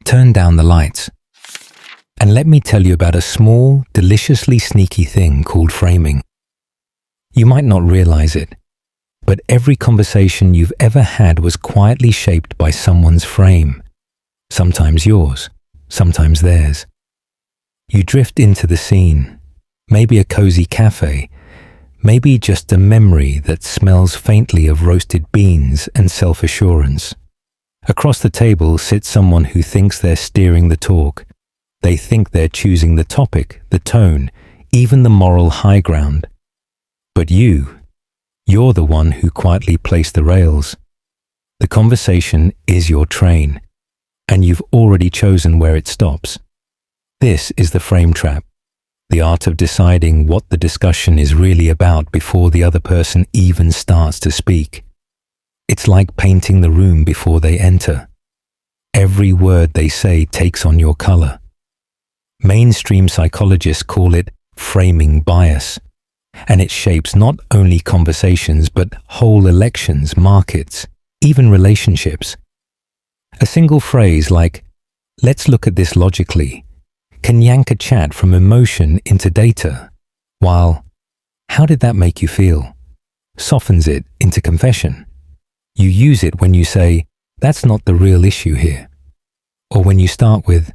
turn down the lights, and let me tell you about a small, deliciously sneaky thing called framing. You might not realize it, but every conversation you've ever had was quietly shaped by someone's frame, sometimes yours, sometimes theirs. You drift into the scene, maybe a cozy cafe, maybe just a memory that smells faintly of roasted beans and self-assurance. Across the table sits someone who thinks they're steering the talk. They think they're choosing the topic, the tone, even the moral high ground. But you're the one who quietly placed the rails. The conversation is your train, and you've already chosen where it stops. This is the frame trap, the art of deciding what the discussion is really about before the other person even starts to speak. It's like painting the room before they enter. Every word they say takes on your color. Mainstream psychologists call it framing bias, and it shapes not only conversations but whole elections, markets, even relationships. A single phrase like, "Let's look at this logically," can yank a chat from emotion into data, while, "How did that make you feel?" softens it into confession. You use it when you say, "That's not the real issue here," or when you start with,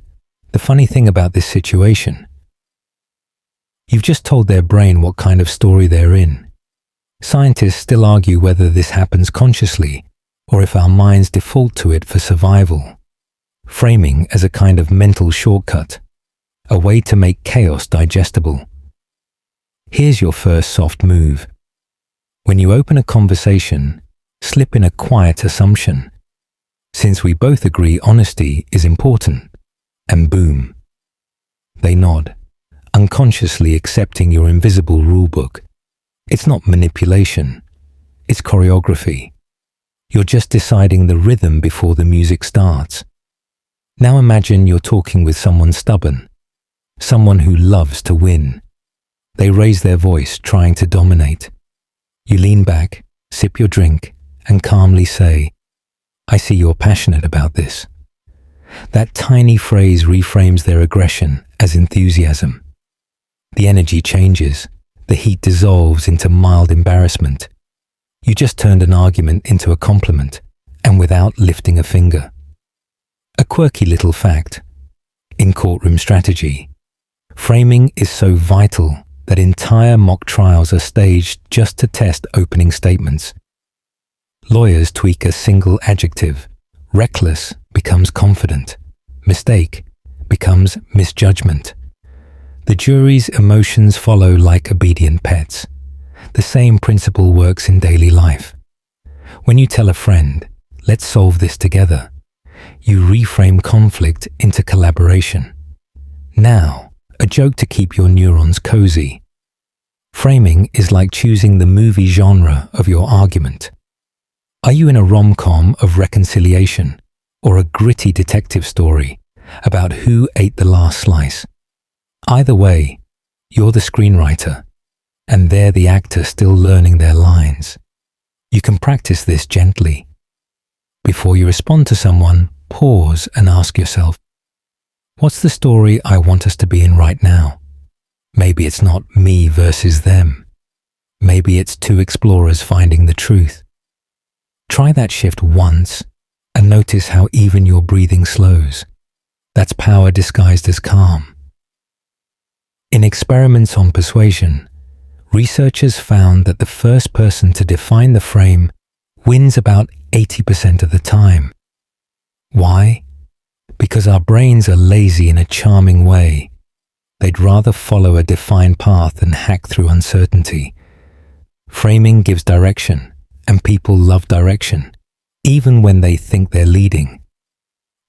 "The funny thing about this situation." You've just told their brain what kind of story they're in. Scientists still argue whether this happens consciously or if our minds default to it for survival. Framing as a kind of mental shortcut, a way to make chaos digestible. Here's your first soft move. When you open a conversation, slip in a quiet assumption. Since we both agree honesty is important, and boom. They nod, unconsciously accepting your invisible rulebook. It's not manipulation, it's choreography. You're just deciding the rhythm before the music starts. Now imagine you're talking with someone stubborn, someone who loves to win. They raise their voice, trying to dominate. You lean back, sip your drink, and calmly say, "I see you're passionate about this." That tiny phrase reframes their aggression as enthusiasm. The energy changes, the heat dissolves into mild embarrassment. You just turned an argument into a compliment, and without lifting a finger. A quirky little fact. In courtroom strategy, framing is so vital that entire mock trials are staged just to test opening statements. Lawyers tweak a single adjective. Reckless becomes confident. Mistake becomes misjudgment. The jury's emotions follow like obedient pets. The same principle works in daily life. When you tell a friend, "Let's solve this together," you reframe conflict into collaboration. Now, a joke to keep your neurons cozy. Framing is like choosing the movie genre of your argument. Are you in a rom-com of reconciliation or a gritty detective story about who ate the last slice? Either way, you're the screenwriter, and they're the actor still learning their lines. You can practice this gently. Before you respond to someone, pause and ask yourself, what's the story I want us to be in right now? Maybe it's not me versus them. Maybe it's two explorers finding the truth. Try that shift once and notice how even your breathing slows. That's power disguised as calm. In experiments on persuasion, researchers found that the first person to define the frame wins about 80% of the time. Why? Because our brains are lazy in a charming way. They'd rather follow a defined path and hack through uncertainty. Framing gives direction, and people love direction, even when they think they're leading.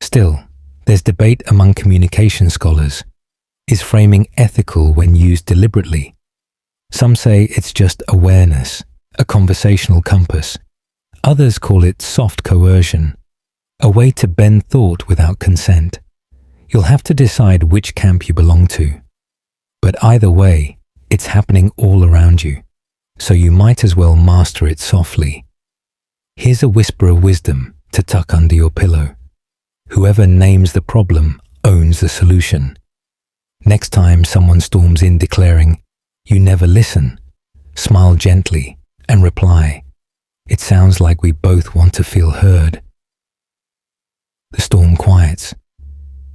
Still, there's debate among communication scholars. Is framing ethical when used deliberately? Some say it's just awareness, a conversational compass. Others call it soft coercion, a way to bend thought without consent. You'll have to decide which camp you belong to. But either way, it's happening all around you, so you might as well master it softly. Here's a whisper of wisdom to tuck under your pillow. Whoever names the problem owns the solution. Next time someone storms in declaring, "You never listen," smile gently and reply, "It sounds like we both want to feel heard." The storm quiets.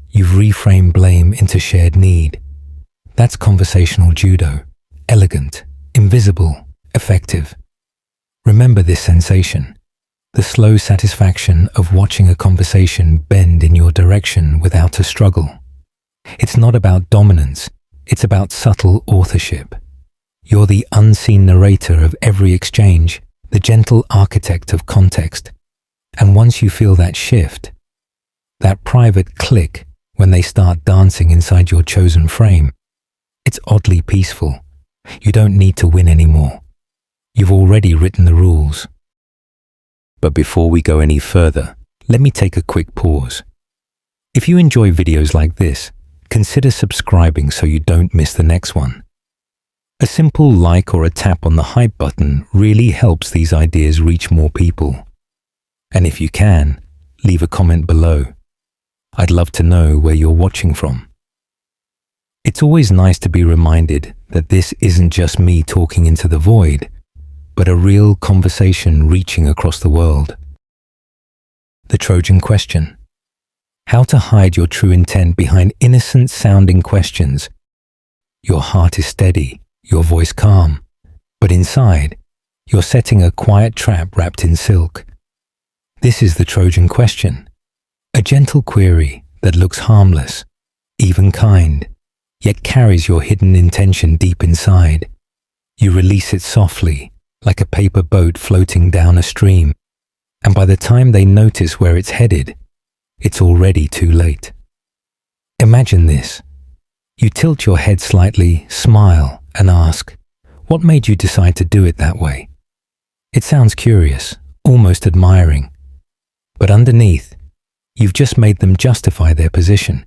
You've reframed blame into shared need. That's conversational judo. Elegant, invisible, effective. Remember this sensation. The slow satisfaction of watching a conversation bend in your direction without a struggle. It's not about dominance, it's about subtle authorship. You're the unseen narrator of every exchange, the gentle architect of context. And once you feel that shift, that private click when they start dancing inside your chosen frame, it's oddly peaceful. You don't need to win anymore. You've already written the rules. But before we go any further, let me take a quick pause. If you enjoy videos like this, consider subscribing so you don't miss the next one. A simple like or a tap on the hype button really helps these ideas reach more people. And if you can, leave a comment below. I'd love to know where you're watching from. It's always nice to be reminded that this isn't just me talking into the void, but a real conversation reaching across the world. The Trojan question. How to hide your true intent behind innocent-sounding questions. Your heart is steady, your voice calm, but inside, you're setting a quiet trap wrapped in silk. This is the Trojan question. A gentle query that looks harmless, even kind, yet carries your hidden intention deep inside. You release it softly, like a paper boat floating down a stream, and by the time they notice where it's headed, it's already too late. Imagine this. You tilt your head slightly, smile, and ask, "What made you decide to do it that way?" It sounds curious, almost admiring, but underneath, you've just made them justify their position.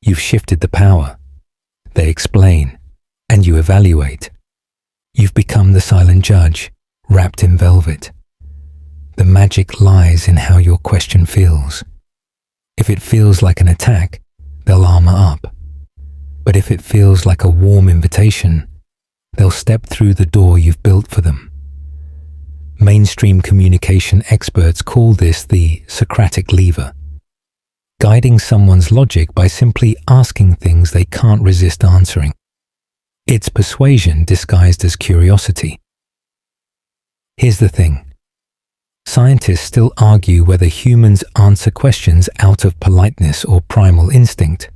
You've shifted the power. They explain, and you evaluate. You've become the silent judge, wrapped in velvet. The magic lies in how your question feels. If it feels like an attack, they'll armor up. But if it feels like a warm invitation, they'll step through the door you've built for them. Mainstream communication experts call this the Socratic lever, guiding someone's logic by simply asking things they can't resist answering. It's persuasion disguised as curiosity. Here's the thing. Scientists still argue whether humans answer questions out of politeness or primal instinct.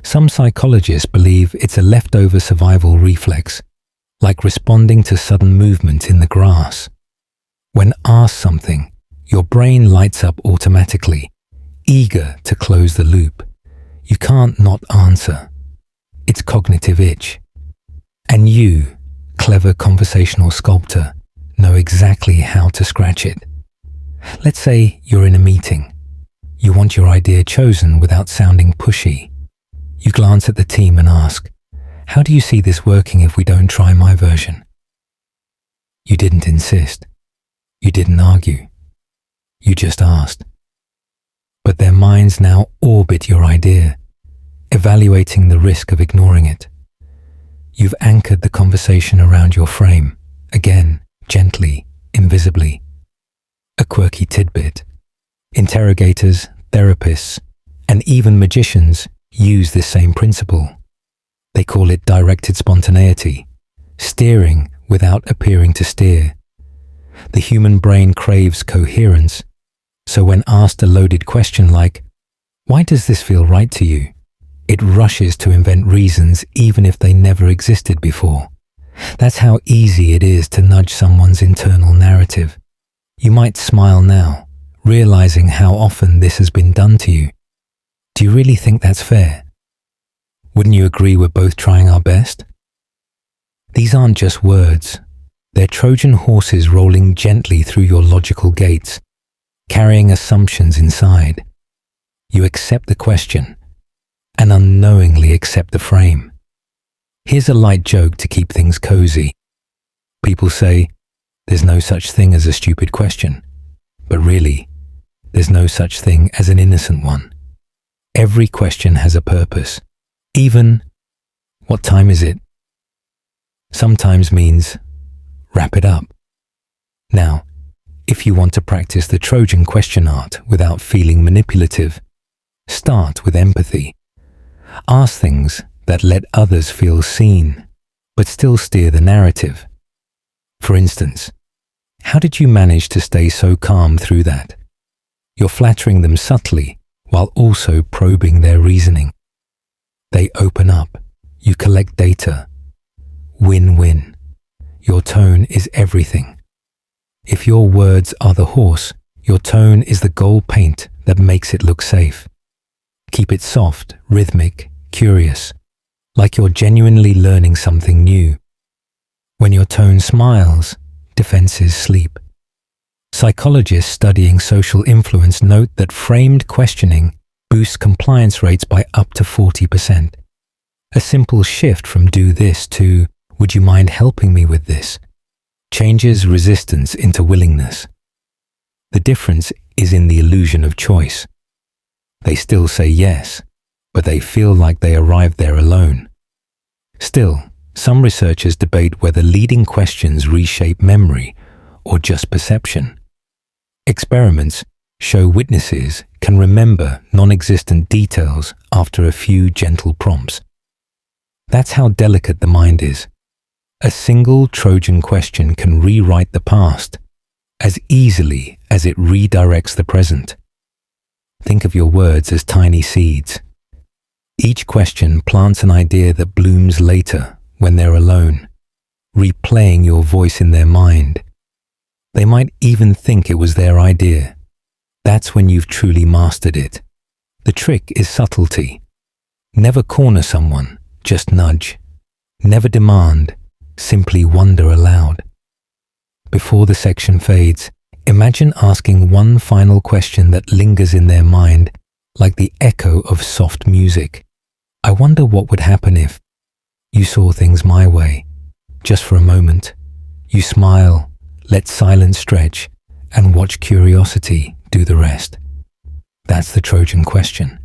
Some psychologists believe it's a leftover survival reflex, like responding to sudden movement in the grass. When asked something, your brain lights up automatically, eager to close the loop. You can't not answer. It's cognitive itch. And you, clever conversational sculptor, know exactly how to scratch it. Let's say you're in a meeting. You want your idea chosen without sounding pushy. You glance at the team and ask, "How do you see this working if we don't try my version?" You didn't insist. You didn't argue. You just asked. But their minds now orbit your idea, evaluating the risk of ignoring it. You've anchored the conversation around your frame, again, gently, invisibly. A quirky tidbit. Interrogators, therapists, and even magicians use this same principle. They call it directed spontaneity, steering without appearing to steer. The human brain craves coherence, so when asked a loaded question like, "Why does this feel right to you?" it rushes to invent reasons even if they never existed before. That's how easy it is to nudge someone's internal narrative. You might smile now, realizing how often this has been done to you. Do you really think that's fair? Wouldn't you agree we're both trying our best? These aren't just words. They're Trojan horses rolling gently through your logical gates, carrying assumptions inside. You accept the question and unknowingly accept the frame. Here's a light joke to keep things cozy. People say, there's no such thing as a stupid question. But really, there's no such thing as an innocent one. Every question has a purpose. Even, what time is it? Sometimes means, wrap it up. Now, if you want to practice the Trojan question art without feeling manipulative, start with empathy. Ask things that let others feel seen, but still steer the narrative. For instance, how did you manage to stay so calm through that? You're flattering them subtly while also probing their reasoning. They open up. You collect data. Win-win. Your tone is everything. If your words are the horse, your tone is the gold paint that makes it look safe. Keep it soft, rhythmic, curious, like you're genuinely learning something new. When your tone smiles, defenses sleep. Psychologists studying social influence note that framed questioning boosts compliance rates by up to 40%. A simple shift from "do this" to "would you mind helping me with this" changes resistance into willingness. The difference is in the illusion of choice. They still say yes, but they feel like they arrived there alone. Still, some researchers debate whether leading questions reshape memory or just perception. Experiments show witnesses can remember non-existent details after a few gentle prompts. That's how delicate the mind is. A single Trojan question can rewrite the past as easily as it redirects the present. Think of your words as tiny seeds. Each question plants an idea that blooms later when they're alone, replaying your voice in their mind. They might even think it was their idea. That's when you've truly mastered it. The trick is subtlety. Never corner someone, just nudge. Never demand, simply wonder aloud. Before the section fades, imagine asking one final question that lingers in their mind, like the echo of soft music. I wonder what would happen if you saw things my way. Just for a moment, you smile, let silence stretch, and watch curiosity do the rest. That's the Trojan question.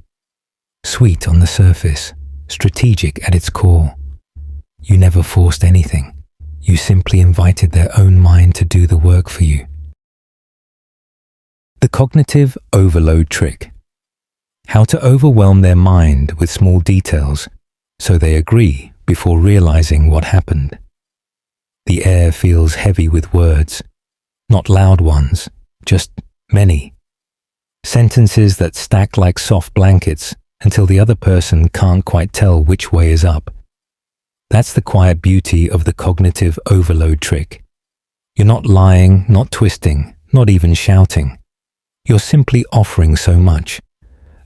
Sweet on the surface, strategic at its core. You never forced anything. You simply invited their own mind to do the work for you. The cognitive overload trick. How to overwhelm their mind with small details so they agree before realizing what happened. The air feels heavy with words, not loud ones, just many. Sentences that stack like soft blankets until the other person can't quite tell which way is up. That's the quiet beauty of the cognitive overload trick. You're not lying, not twisting, not even shouting. You're simply offering so much.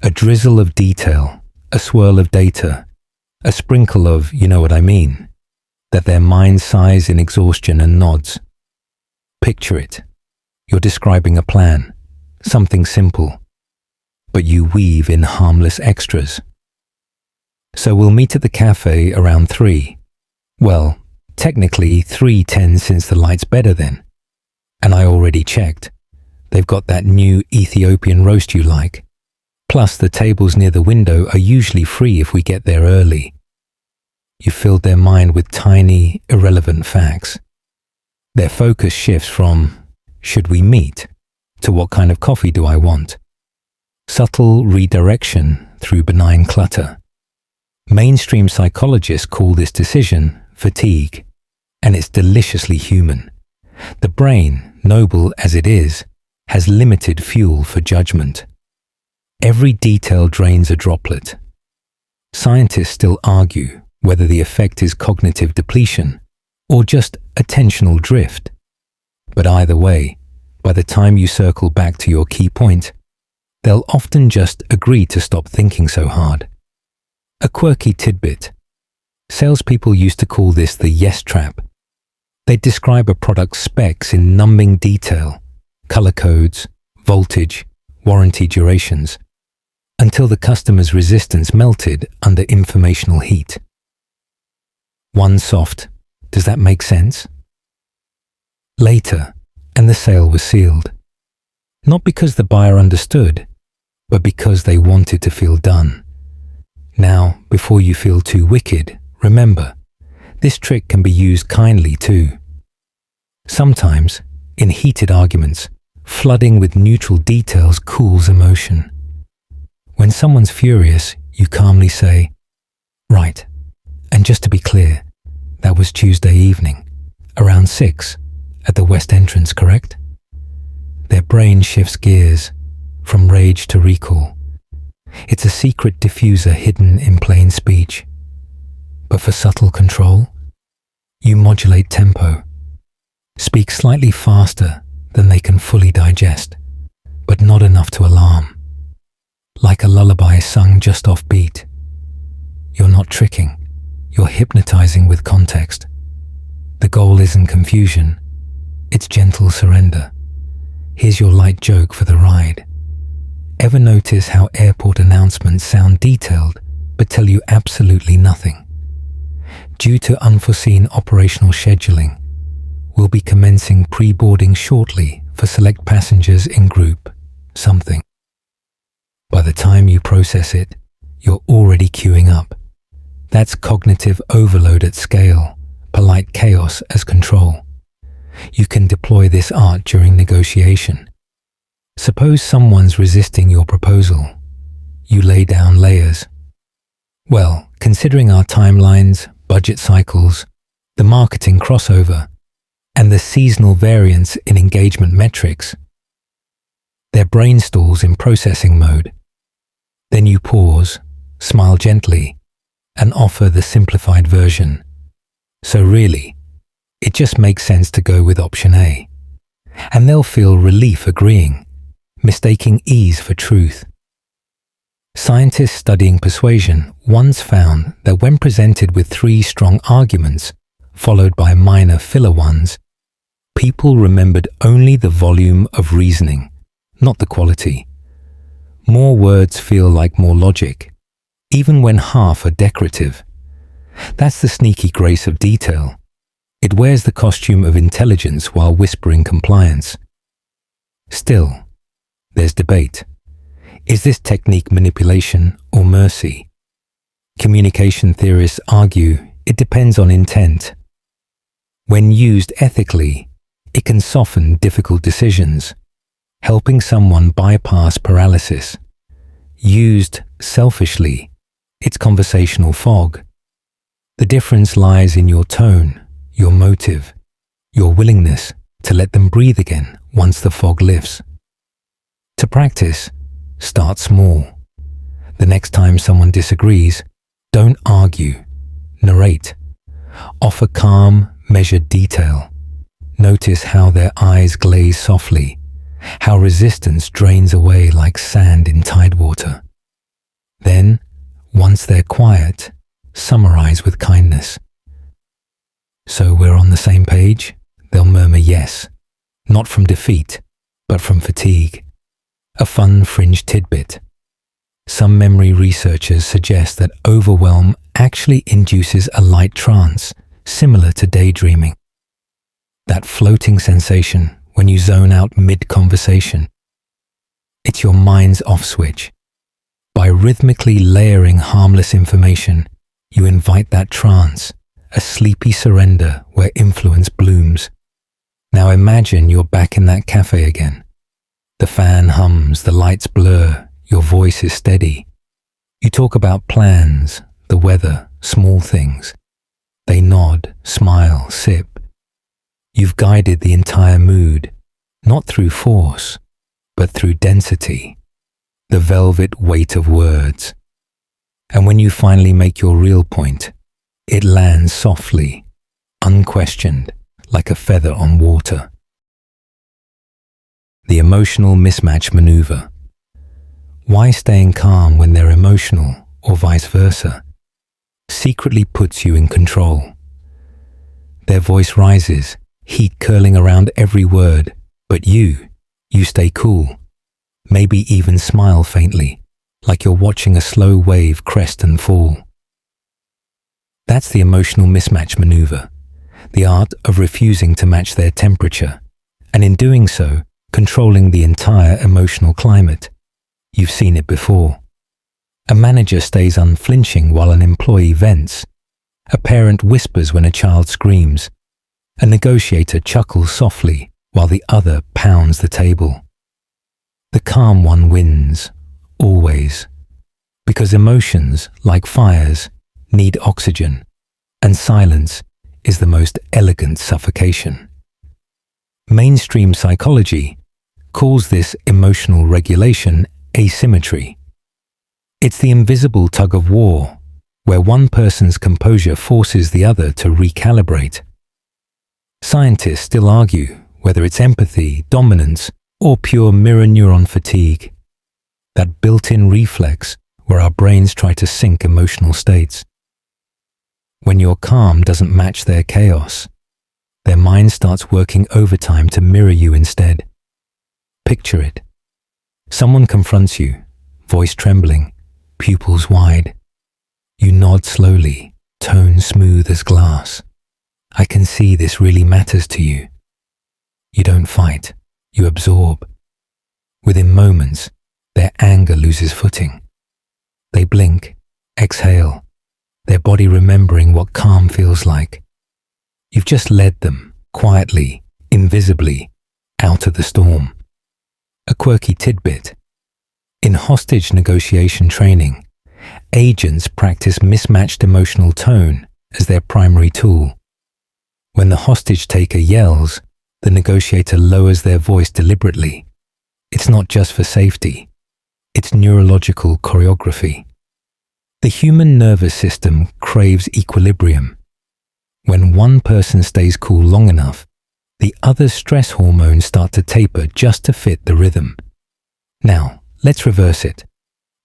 A drizzle of detail, a swirl of data, a sprinkle of "you know what I mean," that their mind sighs in exhaustion and nods. Picture it. You're describing a plan, something simple, but you weave in harmless extras. So we'll meet at the cafe around 3. Well, technically 3:10 since the light's better then. And I already checked. They've got that new Ethiopian roast you like. Plus the tables near the window are usually free if we get there early. You filled their mind with tiny, irrelevant facts. Their focus shifts from, should we meet, to what kind of coffee do I want? Subtle redirection through benign clutter. Mainstream psychologists call this decision fatigue, and it's deliciously human. The brain, noble as it is, has limited fuel for judgment. Every detail drains a droplet. Scientists still argue whether the effect is cognitive depletion or just attentional drift. But either way, by the time you circle back to your key point, they'll often just agree to stop thinking so hard. A quirky tidbit. Salespeople used to call this the yes trap. They'd describe a product's specs in numbing detail, color codes, voltage, warranty durations, until the customer's resistance melted under informational heat. One soft, does that make sense? Later, and the sale was sealed. Not because the buyer understood, but because they wanted to feel done. Now, before you feel too wicked, remember, this trick can be used kindly too. Sometimes, in heated arguments, flooding with neutral details cools emotion. When someone's furious, you calmly say, "Right, and just to be clear, that was Tuesday evening, around 6, at the west entrance, correct?" Their brain shifts gears, from rage to recall. It's a secret diffuser hidden in plain speech. But for subtle control, you modulate tempo. Speak slightly faster than they can fully digest, but not enough to alarm. Like a lullaby sung just off beat. You're not tricking, you're hypnotizing with context. The goal isn't confusion, it's gentle surrender. Here's your light joke for the ride. Ever notice how airport announcements sound detailed but tell you absolutely nothing? Due to unforeseen operational scheduling, we'll be commencing pre-boarding shortly for select passengers in group something. By the time you process it, you're already queuing up. That's cognitive overload at scale, polite chaos as control. You can deploy this art during negotiation. Suppose someone's resisting your proposal. You lay down layers. Well, considering our timelines, budget cycles, the marketing crossover, and the seasonal variance in engagement metrics, their brain stalls in processing mode. Then you pause, smile gently, and offer the simplified version. So really, it just makes sense to go with option A. And they'll feel relief agreeing, mistaking ease for truth. Scientists studying persuasion once found that when presented with 3 strong arguments, followed by minor filler ones, people remembered only the volume of reasoning, not the quality. More words feel like more logic, even when half are decorative. That's the sneaky grace of detail. It wears the costume of intelligence while whispering compliance. Still, there's debate. Is this technique manipulation or mercy? Communication theorists argue it depends on intent. When used ethically, it can soften difficult decisions, helping someone bypass paralysis. Used selfishly, it's conversational fog. The difference lies in your tone, your motive, your willingness to let them breathe again once the fog lifts. To practice, start small. The next time someone disagrees, don't argue, narrate. Offer calm, measured detail. Notice how their eyes glaze softly, how resistance drains away like sand in tidewater. Then, once they're quiet, summarize with kindness. "So we're on the same page?" They'll murmur yes, not from defeat, but from fatigue. A fun fringe tidbit. Some memory researchers suggest that overwhelm actually induces a light trance, similar to daydreaming. That floating sensation when you zone out mid-conversation. It's your mind's off switch. By rhythmically layering harmless information, you invite that trance, a sleepy surrender where influence blooms. Now imagine you're back in that cafe again. The fan hums, the lights blur, your voice is steady. You talk about plans, the weather, small things. They nod, smile, sip. You've guided the entire mood, not through force, but through density, the velvet weight of words. And when you finally make your real point, it lands softly, unquestioned, like a feather on water. The emotional mismatch maneuver. Why staying calm when they're emotional, or vice versa, secretly puts you in control. Their voice rises, heat curling around every word, but you stay cool, maybe even smile faintly, like you're watching a slow wave crest and fall. That's the emotional mismatch maneuver, the art of refusing to match their temperature, and in doing so, controlling the entire emotional climate. You've seen it before. A manager stays unflinching while an employee vents. A parent whispers when a child screams. A negotiator chuckles softly while the other pounds the table. The calm one wins, always, because emotions, like fires, need oxygen, and silence is the most elegant suffocation. Mainstream psychology calls this emotional regulation asymmetry. It's the invisible tug of war, where one person's composure forces the other to recalibrate. Scientists still argue whether it's empathy, dominance, or pure mirror neuron fatigue, that built-in reflex where our brains try to sync emotional states. When your calm doesn't match their chaos, their mind starts working overtime to mirror you instead. Picture it. Someone confronts you, voice trembling, pupils wide. You nod slowly, tone smooth as glass. I can see this really matters to you. You don't fight, you absorb. Within moments, their anger loses footing. They blink, exhale, their body remembering what calm feels like. You've just led them, quietly, invisibly, out of the storm. A quirky tidbit. In hostage negotiation training, agents practice mismatched emotional tone as their primary tool. When the hostage taker yells, the negotiator lowers their voice deliberately. It's not just for safety. It's neurological choreography. The human nervous system craves equilibrium. When one person stays cool long enough, the other's stress hormones start to taper just to fit the rhythm. Now, let's reverse it.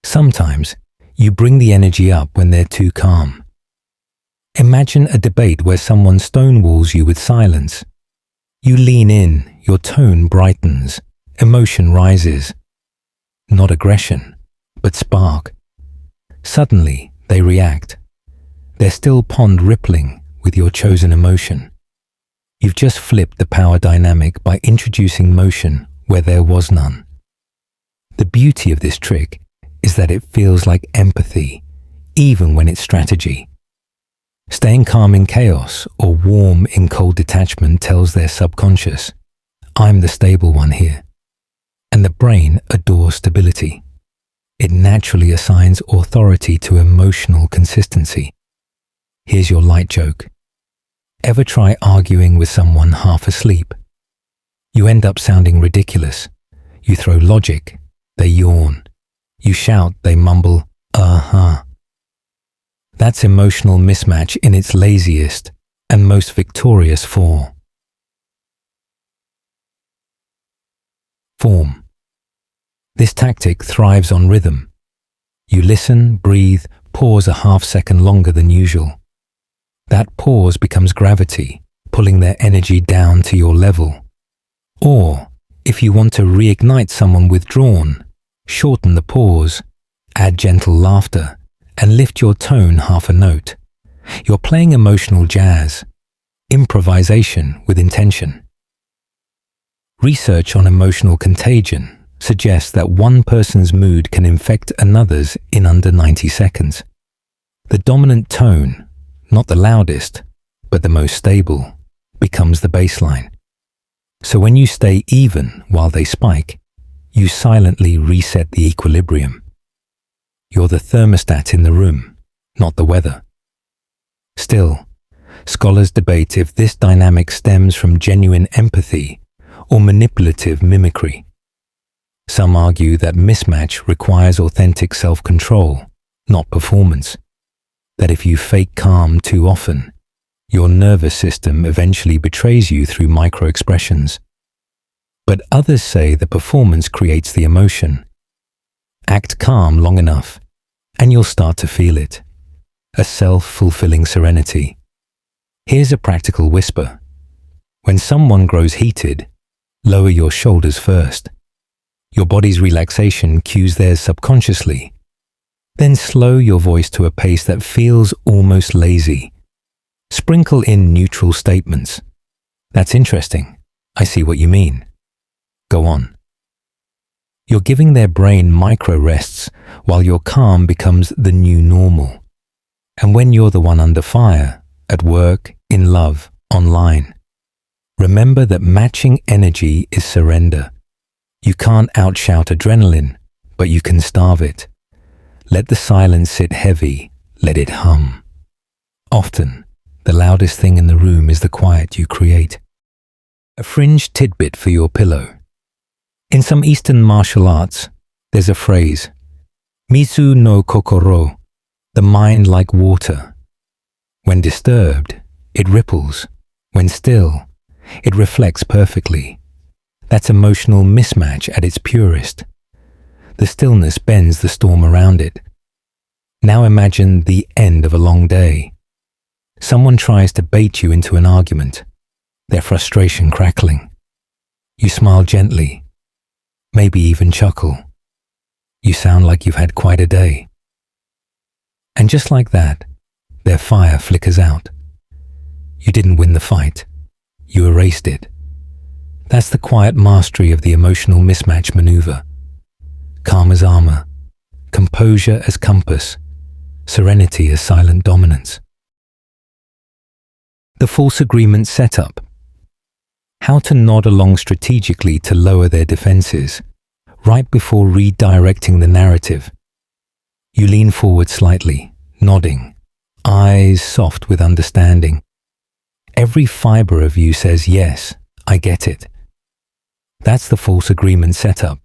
Sometimes, you bring the energy up when they're too calm. Imagine a debate where someone stonewalls you with silence. You lean in, your tone brightens, emotion rises. Not aggression, but spark. Suddenly, they react. They're still pond rippling with your chosen emotion. You've just flipped the power dynamic by introducing motion where there was none. The beauty of this trick is that it feels like empathy, even when it's strategy. Staying calm in chaos or warm in cold detachment tells their subconscious, I'm the stable one here. And the brain adores stability. It naturally assigns authority to emotional consistency. Here's your light joke. Ever try arguing with someone half asleep? You end up sounding ridiculous. You throw logic, they yawn. You shout, they mumble, uh-huh. That's emotional mismatch in its laziest and most victorious form. This tactic thrives on rhythm. You listen, breathe, pause a half-second longer than usual. That pause becomes gravity, pulling their energy down to your level. Or, if you want to reignite someone withdrawn, shorten the pause, add gentle laughter, and lift your tone half a note. You're playing emotional jazz, improvisation with intention. Research on emotional contagion suggests that one person's mood can infect another's in under 90 seconds. The dominant tone, not the loudest, but the most stable, becomes the baseline. So when you stay even while they spike, you silently reset the equilibrium. You're the thermostat in the room, not the weather. Still, scholars debate if this dynamic stems from genuine empathy or manipulative mimicry. Some argue that mismatch requires authentic self-control, not performance. That if you fake calm too often, your nervous system eventually betrays you through micro-expressions. But others say the performance creates the emotion. Act calm long enough, and you'll start to feel it. A self-fulfilling serenity. Here's a practical whisper. When someone grows heated, lower your shoulders first. Your body's relaxation cues theirs subconsciously. Then slow your voice to a pace that feels almost lazy. Sprinkle in neutral statements. That's interesting. I see what you mean. Go on. You're giving their brain micro rests while your calm becomes the new normal. And when you're the one under fire, at work, in love, online, remember that matching energy is surrender. You can't outshout adrenaline, but you can starve it. Let the silence sit heavy, let it hum. Often, the loudest thing in the room is the quiet you create. A fringe tidbit for your pillow. In some Eastern martial arts, there's a phrase, Mizu no kokoro, the mind like water. When disturbed, it ripples. When still, it reflects perfectly. That's emotional mismatch at its purest. The stillness bends the storm around it. Now imagine the end of a long day. Someone tries to bait you into an argument, their frustration crackling. You smile gently, maybe even chuckle. You sound like you've had quite a day. And just like that, their fire flickers out. You didn't win the fight. You erased it. That's the quiet mastery of the emotional mismatch maneuver. Calm as armor, composure as compass, serenity as silent dominance. The false agreement setup. How to nod along strategically to lower their defenses, right before redirecting the narrative. You lean forward slightly, nodding, eyes soft with understanding. Every fiber of you says, yes, I get it. That's the false agreement setup,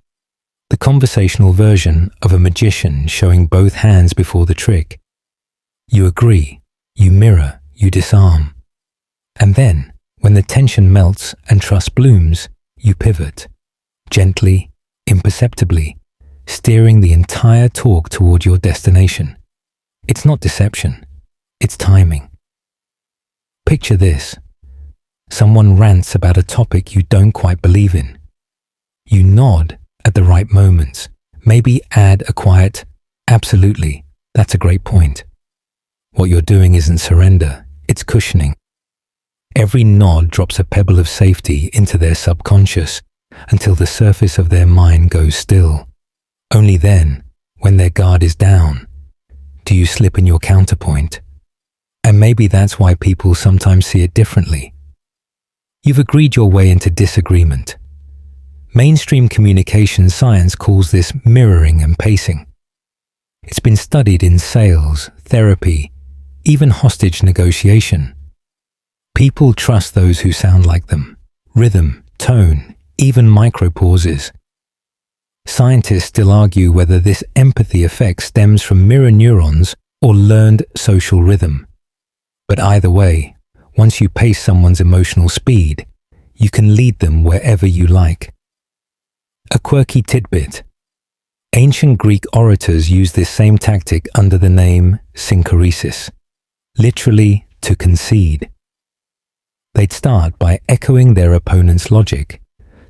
the conversational version of a magician showing both hands before the trick. You agree, you mirror, you disarm. And then, when the tension melts and trust blooms, you pivot, gently, imperceptibly, steering the entire talk toward your destination. It's not deception, it's timing. Picture this. Someone rants about a topic you don't quite believe in. You nod at the right moments, maybe add a quiet, absolutely, that's a great point. What you're doing isn't surrender, it's cushioning. Every nod drops a pebble of safety into their subconscious until the surface of their mind goes still. Only then, when their guard is down, do you slip in your counterpoint. And maybe that's why people sometimes see it differently. You've agreed your way into disagreement. Mainstream communication science calls this mirroring and pacing. It's been studied in sales, therapy, even hostage negotiation. People trust those who sound like them. Rhythm, tone, even micro pauses. Scientists still argue whether this empathy effect stems from mirror neurons or learned social rhythm. But either way, once you pace someone's emotional speed, you can lead them wherever you like. A quirky tidbit. Ancient Greek orators used this same tactic under the name synchresis, literally to concede. They'd start by echoing their opponent's logic,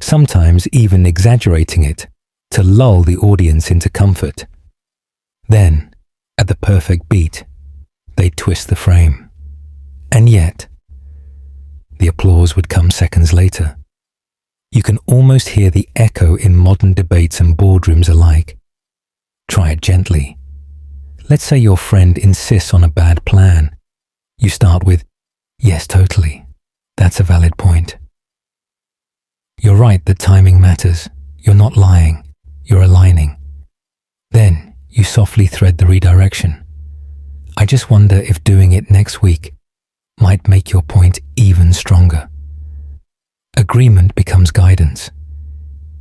sometimes even exaggerating it, to lull the audience into comfort. Then, at the perfect beat, they'd twist the frame. And yet, the applause would come seconds later. You can almost hear the echo in modern debates and boardrooms alike. Try it gently. Let's say your friend insists on a bad plan. You start with, yes, totally. That's a valid point. You're right that timing matters. You're not lying. You're aligning. Then you softly thread the redirection. I just wonder if doing it next week might make your point even stronger. Agreement becomes guidance.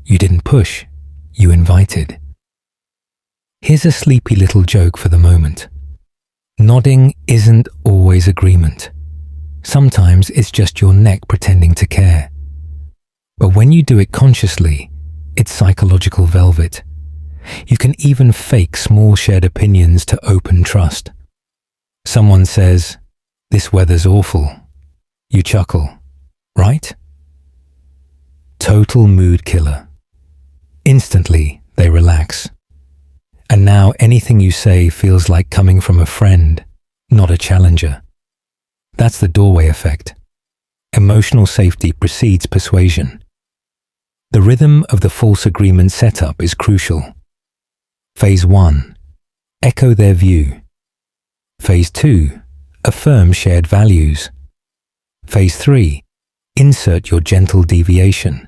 You didn't push, you invited. Here's a sleepy little joke for the moment. Nodding isn't always agreement. Sometimes it's just your neck pretending to care. But when you do it consciously, it's psychological velvet. You can even fake small shared opinions to open trust. Someone says, "This weather's awful." You chuckle, right? Total mood killer. Instantly, they relax. And now anything you say feels like coming from a friend, not a challenger. That's the doorway effect. Emotional safety precedes persuasion. The rhythm of the false agreement setup is crucial. Phase 1. Echo their view. Phase 2. Affirm shared values. Phase 3. Insert your gentle deviation.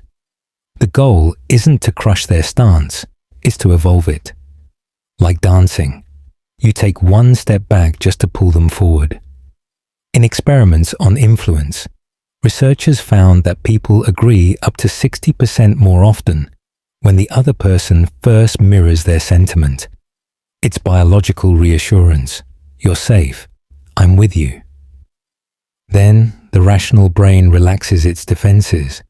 The goal isn't to crush their stance, it's to evolve it. Like dancing, you take one step back just to pull them forward. In experiments on influence, researchers found that people agree up to 60% more often when the other person first mirrors their sentiment. It's biological reassurance. You're safe. I'm with you. Then the rational brain relaxes its defenses,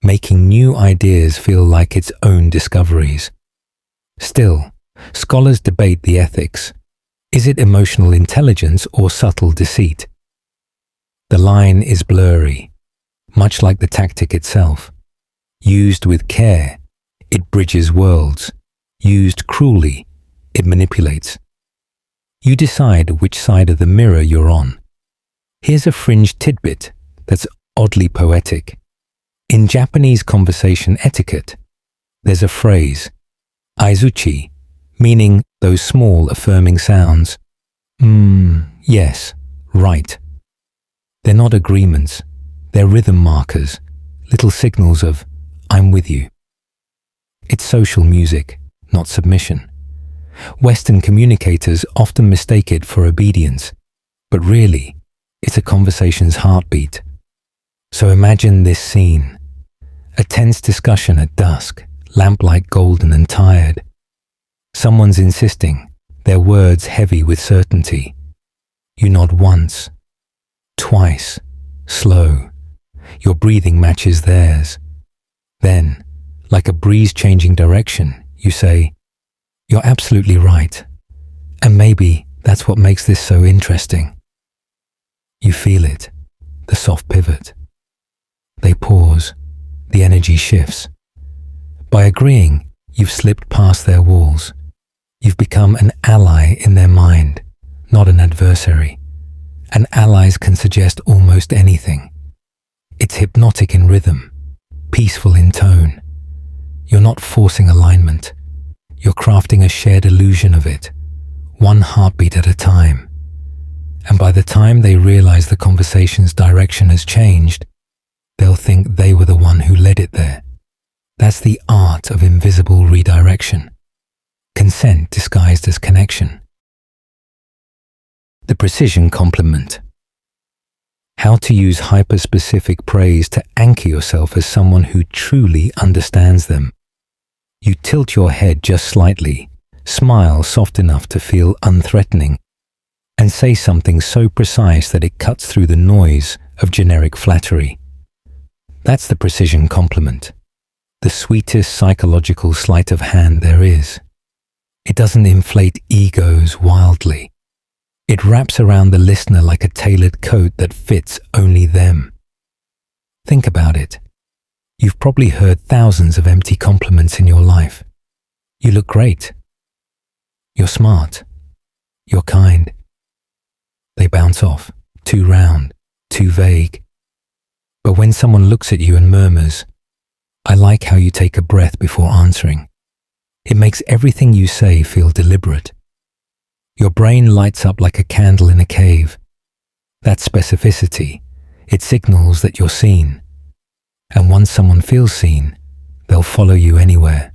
making new ideas feel like its own discoveries. Still, scholars debate the ethics. Is it emotional intelligence or subtle deceit? The line is blurry, much like the tactic itself. Used with care, it bridges worlds. Used cruelly, it manipulates. You decide which side of the mirror you're on. Here's a fringe tidbit that's oddly poetic. In Japanese conversation etiquette, there's a phrase, aizuchi, meaning those small affirming sounds. Yes, right. They're not agreements, they're rhythm markers, little signals of, I'm with you. It's social music, not submission. Western communicators often mistake it for obedience, but really, it's a conversation's heartbeat. So imagine this scene. A tense discussion at dusk, lamplight golden and tired. Someone's insisting, their words heavy with certainty. You nod once, twice, slow. Your breathing matches theirs. Then, like a breeze changing direction, you say, "You're absolutely right. And maybe that's what makes this so interesting." You feel it, the soft pivot. They pause, the energy shifts. By agreeing, you've slipped past their walls. You've become an ally in their mind, not an adversary. And allies can suggest almost anything. It's hypnotic in rhythm, peaceful in tone. You're not forcing alignment. You're crafting a shared illusion of it, one heartbeat at a time. And by the time they realize the conversation's direction has changed, they'll think they were the one who led it there. That's the art of invisible redirection. Consent disguised as connection. The precision compliment. How to use hyper-specific praise to anchor yourself as someone who truly understands them. You tilt your head just slightly, smile soft enough to feel unthreatening, and say something so precise that it cuts through the noise of generic flattery. That's the precision compliment, the sweetest psychological sleight of hand there is. It doesn't inflate egos wildly. It wraps around the listener like a tailored coat that fits only them. Think about it. You've probably heard thousands of empty compliments in your life. You look great. You're smart. You're kind. They bounce off, too round, too vague. But when someone looks at you and murmurs, "I like how you take a breath before answering," it makes everything you say feel deliberate. Your brain lights up like a candle in a cave. That specificity, it signals that you're seen. And once someone feels seen, they'll follow you anywhere.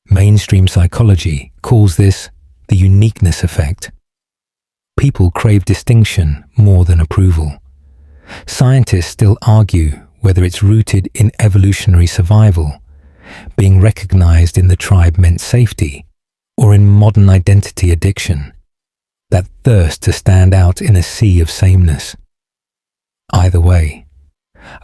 Mainstream psychology calls this the uniqueness effect. People crave distinction more than approval. Scientists still argue whether it's rooted in evolutionary survival, being recognized in the tribe meant safety, or in modern identity addiction, that thirst to stand out in a sea of sameness. Either way,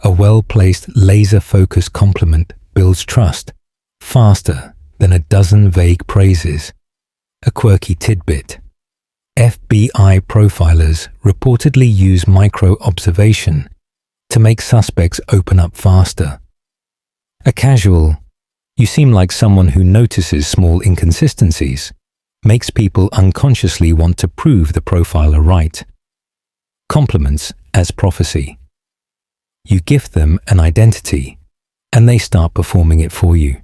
a well-placed, laser-focused compliment builds trust faster than a dozen vague praises. A quirky tidbit. FBI profilers reportedly use micro-observation to make suspects open up faster. A casual, "You seem like someone who notices small inconsistencies," makes people unconsciously want to prove the profiler right. Compliments as prophecy. You gift them an identity, and they start performing it for you.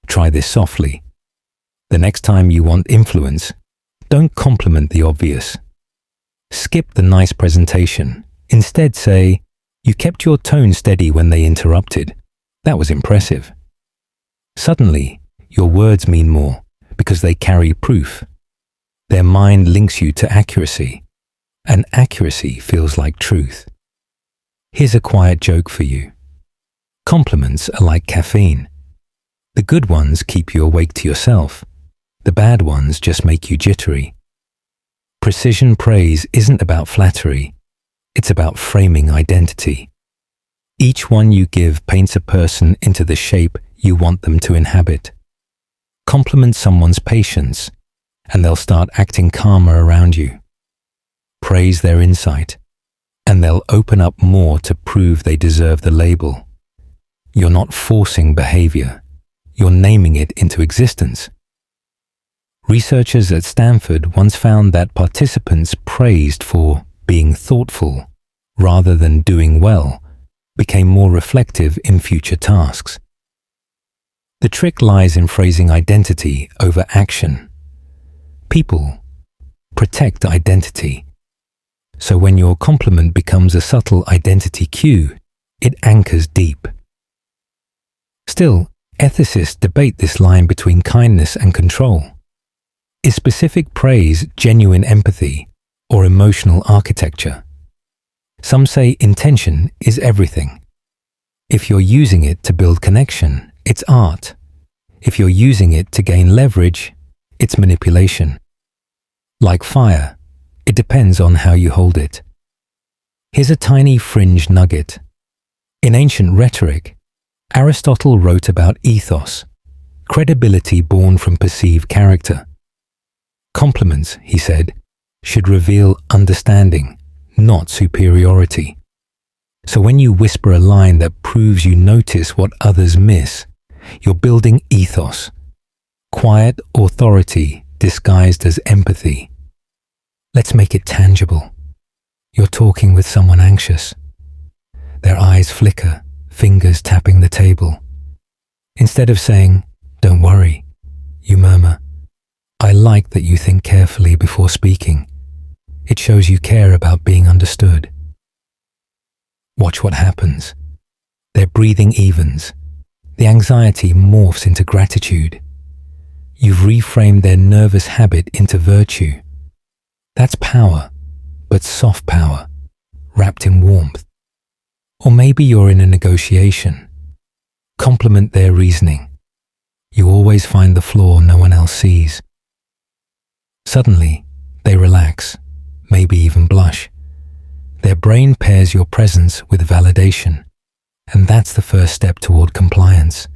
Try this softly. The next time you want influence, don't compliment the obvious. Skip the nice presentation. Instead say, "You kept your tone steady when they interrupted. That was impressive." Suddenly, your words mean more because they carry proof. Their mind links you to accuracy, and accuracy feels like truth. Here's a quiet joke for you. Compliments are like caffeine. The good ones keep you awake to yourself. The bad ones just make you jittery. Precision praise isn't about flattery. It's about framing identity. Each one you give paints a person into the shape you want them to inhabit. Compliment someone's patience, and they'll start acting calmer around you. Praise their insight, and they'll open up more to prove they deserve the label. You're not forcing behavior. You're naming it into existence. Researchers at Stanford once found that participants praised for being thoughtful rather than doing well became more reflective in future tasks. The trick lies in phrasing identity over action. People protect identity. So when your compliment becomes a subtle identity cue, it anchors deep. Still, ethicists debate this line between kindness and control. Is specific praise genuine empathy or emotional architecture? Some say intention is everything. If you're using it to build connection, it's art. If you're using it to gain leverage, it's manipulation. Like fire, it depends on how you hold it. Here's a tiny fringe nugget. In ancient rhetoric, Aristotle wrote about ethos, credibility born from perceived character. Compliments, he said, should reveal understanding, not superiority. So when you whisper a line that proves you notice what others miss, you're building ethos, quiet authority disguised as empathy. Let's make it tangible. You're talking with someone anxious. Their eyes flicker, fingers tapping the table. Instead of saying, "Don't worry," you murmur, "I like that you think carefully before speaking. It shows you care about being understood." Watch what happens. Their breathing evens. The anxiety morphs into gratitude. You've reframed their nervous habit into virtue. That's power, but soft power, wrapped in warmth. Or maybe you're in a negotiation. Compliment their reasoning. You always find the flaw no one else sees. Suddenly, they relax, maybe even blush. Their brain pairs your presence with validation, and that's the first step toward compliance.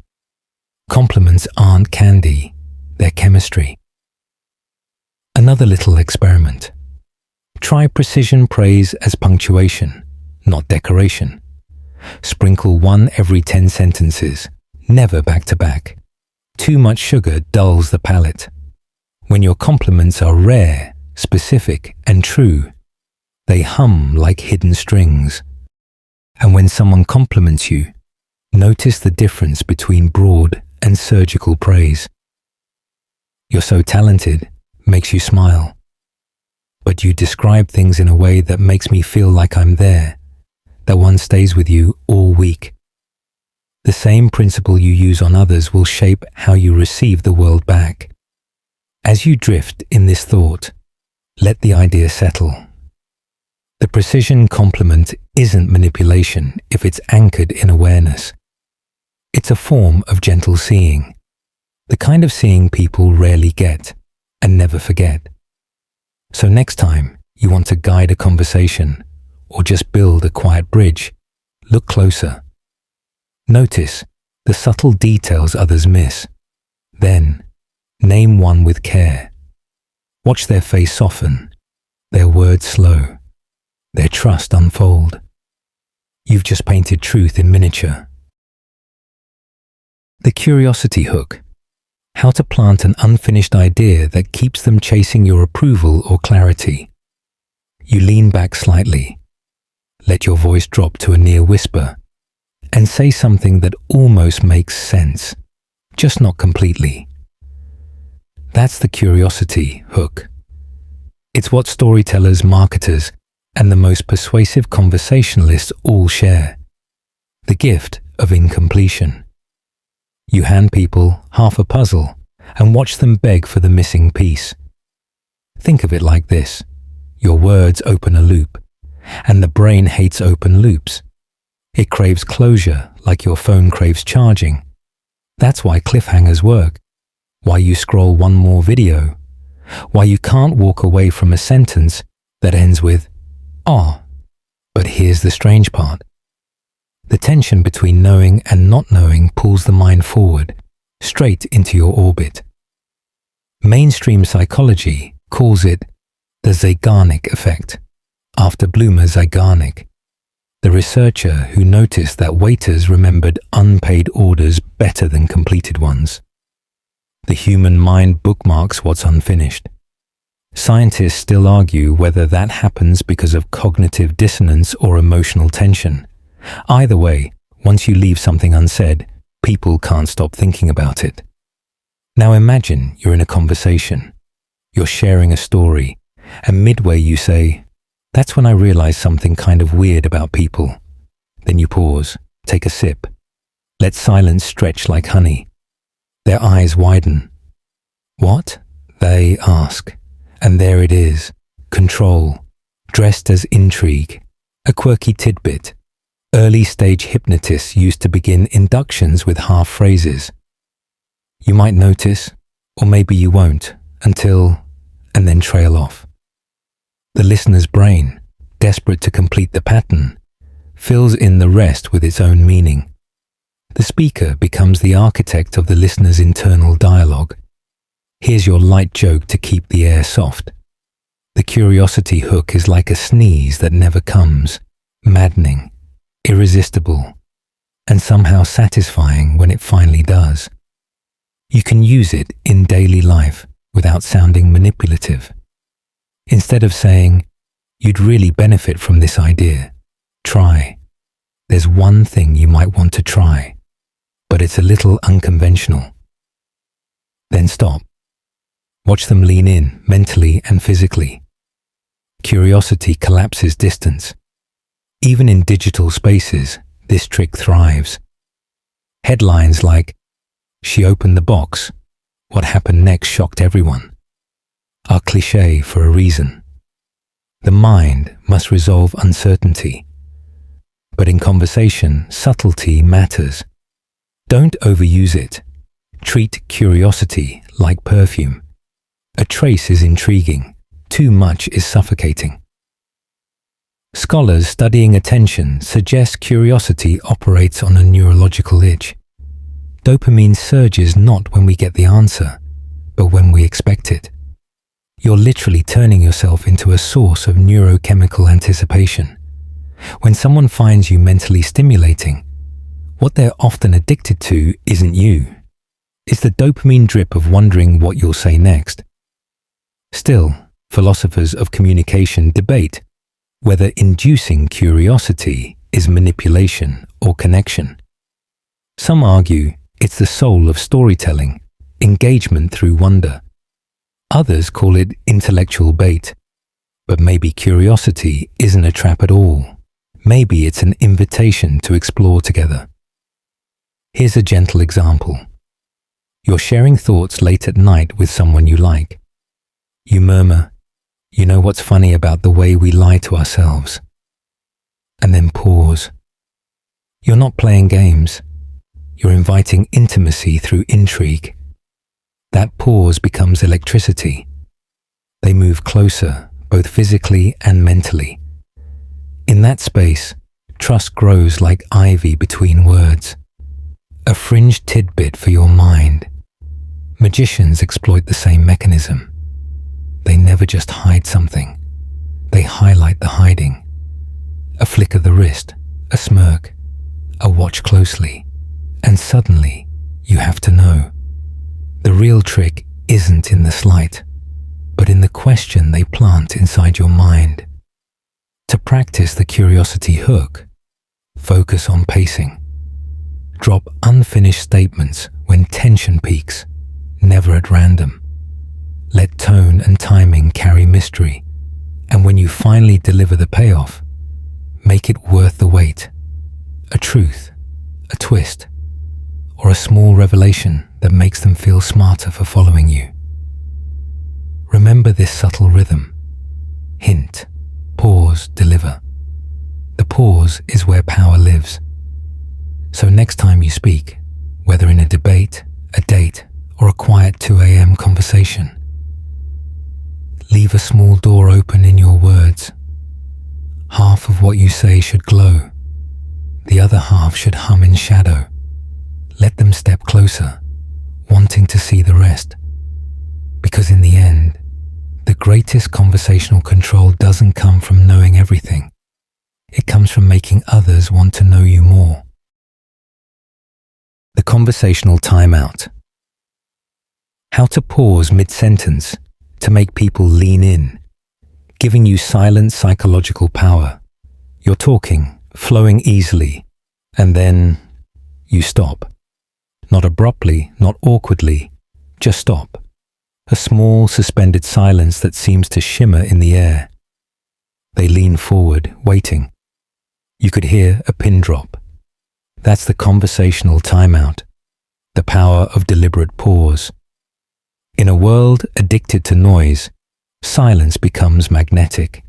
Compliments aren't candy, they're chemistry. Another little experiment. Try precision praise as punctuation, not decoration. Sprinkle one every 10 sentences, never back to back. Too much sugar dulls the palate. When your compliments are rare, specific, and true, they hum like hidden strings. And when someone compliments you, notice the difference between broad and surgical praise. "You're so talented," makes you smile. "But you describe things in a way that makes me feel like I'm there." That one stays with you all week. The same principle you use on others will shape how you receive the world back. As you drift in this thought, let the idea settle. The precision compliment isn't manipulation if it's anchored in awareness. It's a form of gentle seeing, the kind of seeing people rarely get and never forget. So next time you want to guide a conversation or just build a quiet bridge, look closer. Notice the subtle details others miss. Then, name one with care. Watch their face soften, their words slow, their trust unfold. You've just painted truth in miniature. The curiosity hook. How to plant an unfinished idea that keeps them chasing your approval or clarity. You lean back slightly. Let your voice drop to a near whisper and say something that almost makes sense, just not completely. That's the curiosity hook. It's what storytellers, marketers, and the most persuasive conversationalists all share. The gift of incompletion. You hand people half a puzzle and watch them beg for the missing piece. Think of it like this. Your words open a loop, and the brain hates open loops. It craves closure like your phone craves charging. That's why cliffhangers work, why you scroll one more video, why you can't walk away from a sentence that ends with, "Ah, but here's the strange part." The tension between knowing and not knowing pulls the mind forward, straight into your orbit. Mainstream psychology calls it the Zeigarnik effect, after Bloomer Zeigarnik, the researcher who noticed that waiters remembered unpaid orders better than completed ones. The human mind bookmarks what's unfinished. Scientists still argue whether that happens because of cognitive dissonance or emotional tension. Either way, once you leave something unsaid, people can't stop thinking about it. Now imagine you're in a conversation. You're sharing a story, and midway you say, "That's when I realized something kind of weird about people." Then you pause, take a sip, let silence stretch like honey. Their eyes widen. "What?" they ask. And there it is, control, dressed as intrigue, a quirky tidbit. Early stage hypnotists used to begin inductions with half phrases. You might notice, or maybe you won't, until, and then trail off. The listener's brain, desperate to complete the pattern, fills in the rest with its own meaning. The speaker becomes the architect of the listener's internal dialogue. Here's your light joke to keep the air soft. The curiosity hook is like a sneeze that never comes, maddening, irresistible, and somehow satisfying when it finally does. You can use it in daily life without sounding manipulative. Instead of saying, "You'd really benefit from this idea, try. There's one thing you might want to try, but it's a little unconventional." Then stop. Watch them lean in mentally and physically. Curiosity collapses distance. Even in digital spaces, this trick thrives. Headlines like, "She opened the box. What happened next shocked everyone," are cliché for a reason. The mind must resolve uncertainty. But in conversation, subtlety matters. Don't overuse it. Treat curiosity like perfume. A trace is intriguing. Too much is suffocating. Scholars studying attention suggest curiosity operates on a neurological itch. Dopamine surges not when we get the answer, but when we expect it. You're literally turning yourself into a source of neurochemical anticipation. When someone finds you mentally stimulating, what they're often addicted to isn't you. It's the dopamine drip of wondering what you'll say next. Still, philosophers of communication debate whether inducing curiosity is manipulation or connection. Some argue it's the soul of storytelling, engagement through wonder. Others call it intellectual bait. But maybe curiosity isn't a trap at all. Maybe it's an invitation to explore together. Here's a gentle example. You're sharing thoughts late at night with someone you like. You murmur, "You know what's funny about the way we lie to ourselves?" And then pause. You're not playing games. You're inviting intimacy through intrigue. That pause becomes electricity. They move closer, both physically and mentally. In that space, trust grows like ivy between words. A fringe tidbit for your mind. Magicians exploit the same mechanism. They never just hide something. They highlight the hiding. A flick of the wrist, a smirk, a watch closely, and suddenly you have to know. The real trick isn't in the sleight, but in the question they plant inside your mind. To practice the curiosity hook, focus on pacing. Drop unfinished statements when tension peaks, never at random. Let tone and timing carry mystery, and when you finally deliver the payoff, make it worth the wait. A truth, a twist, or a small revelation that makes them feel smarter for following you. Remember this subtle rhythm. Hint, pause, deliver. The pause is where power lives. So next time you speak, whether in a debate, a date, or a quiet 2 a.m. conversation, leave a small door open in your words. Half of what you say should glow. The other half should hum in shadow. Let them step closer, wanting to see the rest. Because in the end, the greatest conversational control doesn't come from knowing everything. It comes from making others want to know you more. The conversational timeout. How to pause mid-sentence to make people lean in, giving you silent psychological power. You're talking, flowing easily, and then you stop. Not abruptly, not awkwardly, just stop. A small suspended silence that seems to shimmer in the air. They lean forward, waiting. You could hear a pin drop. That's the conversational timeout, the power of deliberate pause. In a world addicted to noise, silence becomes magnetic.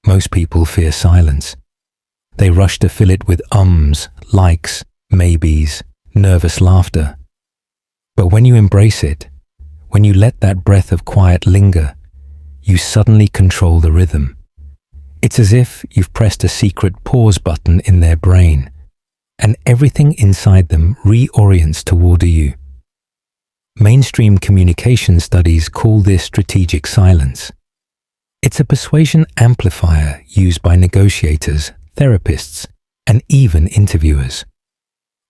Most people fear silence. They rush to fill it with ums, likes, maybes, nervous laughter. But when you embrace it, when you let that breath of quiet linger, you suddenly control the rhythm. It's as if you've pressed a secret pause button in their brain, and everything inside them reorients toward you. Mainstream communication studies call this strategic silence. It's a persuasion amplifier used by negotiators, therapists, and even interviewers.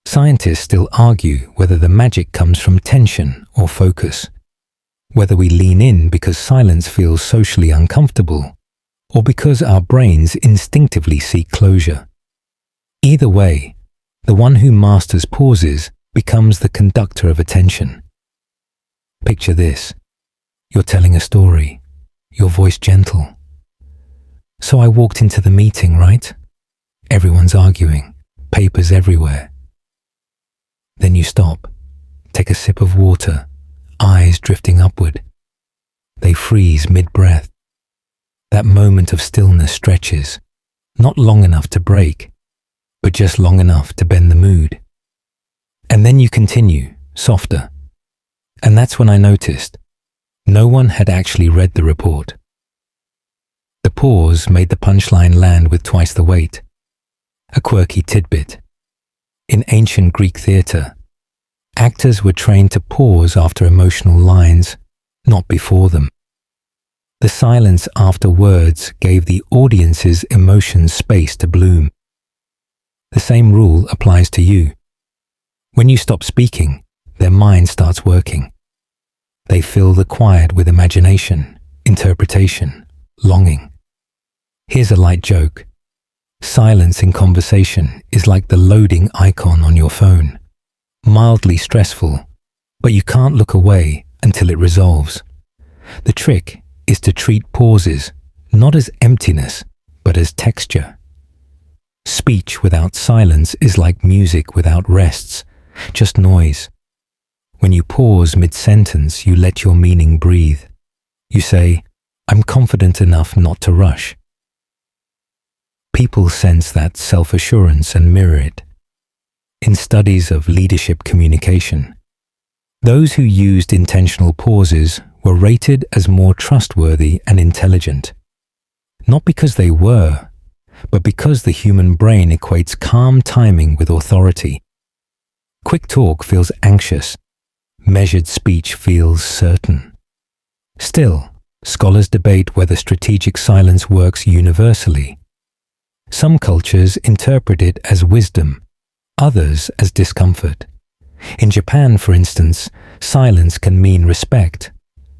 Scientists still argue whether the magic comes from tension or focus, whether we lean in because silence feels socially uncomfortable, or because our brains instinctively seek closure. Either way, the one who masters pauses becomes the conductor of attention. Picture this. You're telling a story, your voice gentle. So I walked into the meeting, right? Everyone's arguing, papers everywhere. Then you stop, take a sip of water, eyes drifting upward. They freeze mid-breath. That moment of stillness stretches, not long enough to break, but just long enough to bend the mood. And then you continue, softer. And that's when I noticed no one had actually read the report. The pause made the punchline land with twice the weight. A quirky tidbit. In ancient Greek theatre, actors were trained to pause after emotional lines, not before them. The silence after words gave the audience's emotions space to bloom. The same rule applies to you. When you stop speaking, their mind starts working. They fill the quiet with imagination, interpretation, longing. Here's a light joke. Silence in conversation is like the loading icon on your phone. Mildly stressful, but you can't look away until it resolves. The trick is to treat pauses not as emptiness, but as texture. Speech without silence is like music without rests, just noise. When you pause mid-sentence, you let your meaning breathe. You say, I'm confident enough not to rush. People sense that self-assurance and mirror it. In studies of leadership communication, those who used intentional pauses were rated as more trustworthy and intelligent. Not because they were, but because the human brain equates calm timing with authority. Quick talk feels anxious. Measured speech feels certain. Still, scholars debate whether strategic silence works universally. Some cultures interpret it as wisdom, others as discomfort. In Japan, for instance, silence can mean respect,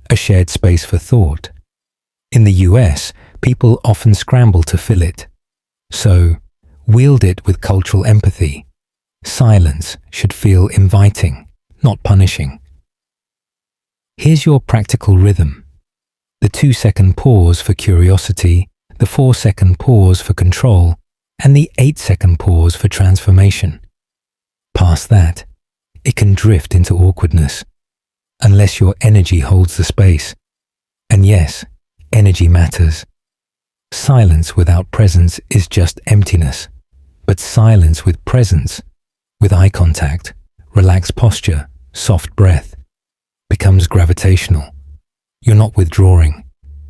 a shared space for thought. In the US, people often scramble to fill it. So, wield it with cultural empathy. Silence should feel inviting, not punishing. Here's your practical rhythm. The 2-second pause for curiosity, the 4-second pause for control, and the 8-second pause for transformation. Past that, it can drift into awkwardness, unless your energy holds the space. And yes, energy matters. Silence without presence is just emptiness, but silence with presence, with eye contact, relaxed posture, soft breath, becomes gravitational. You're not withdrawing,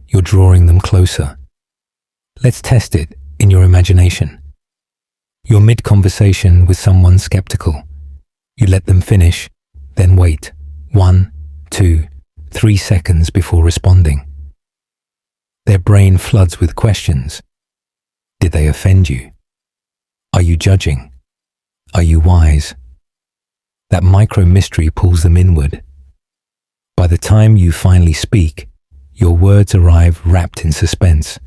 you're drawing them closer. Let's test it in your imagination. You're mid-conversation with someone skeptical. You let them finish, then wait 1, 2, 3 seconds before responding. Their brain floods with questions. Did they offend you? Are you judging? Are you wise? That micro-mystery pulls them inward. By the time you finally speak, your words arrive wrapped in suspense.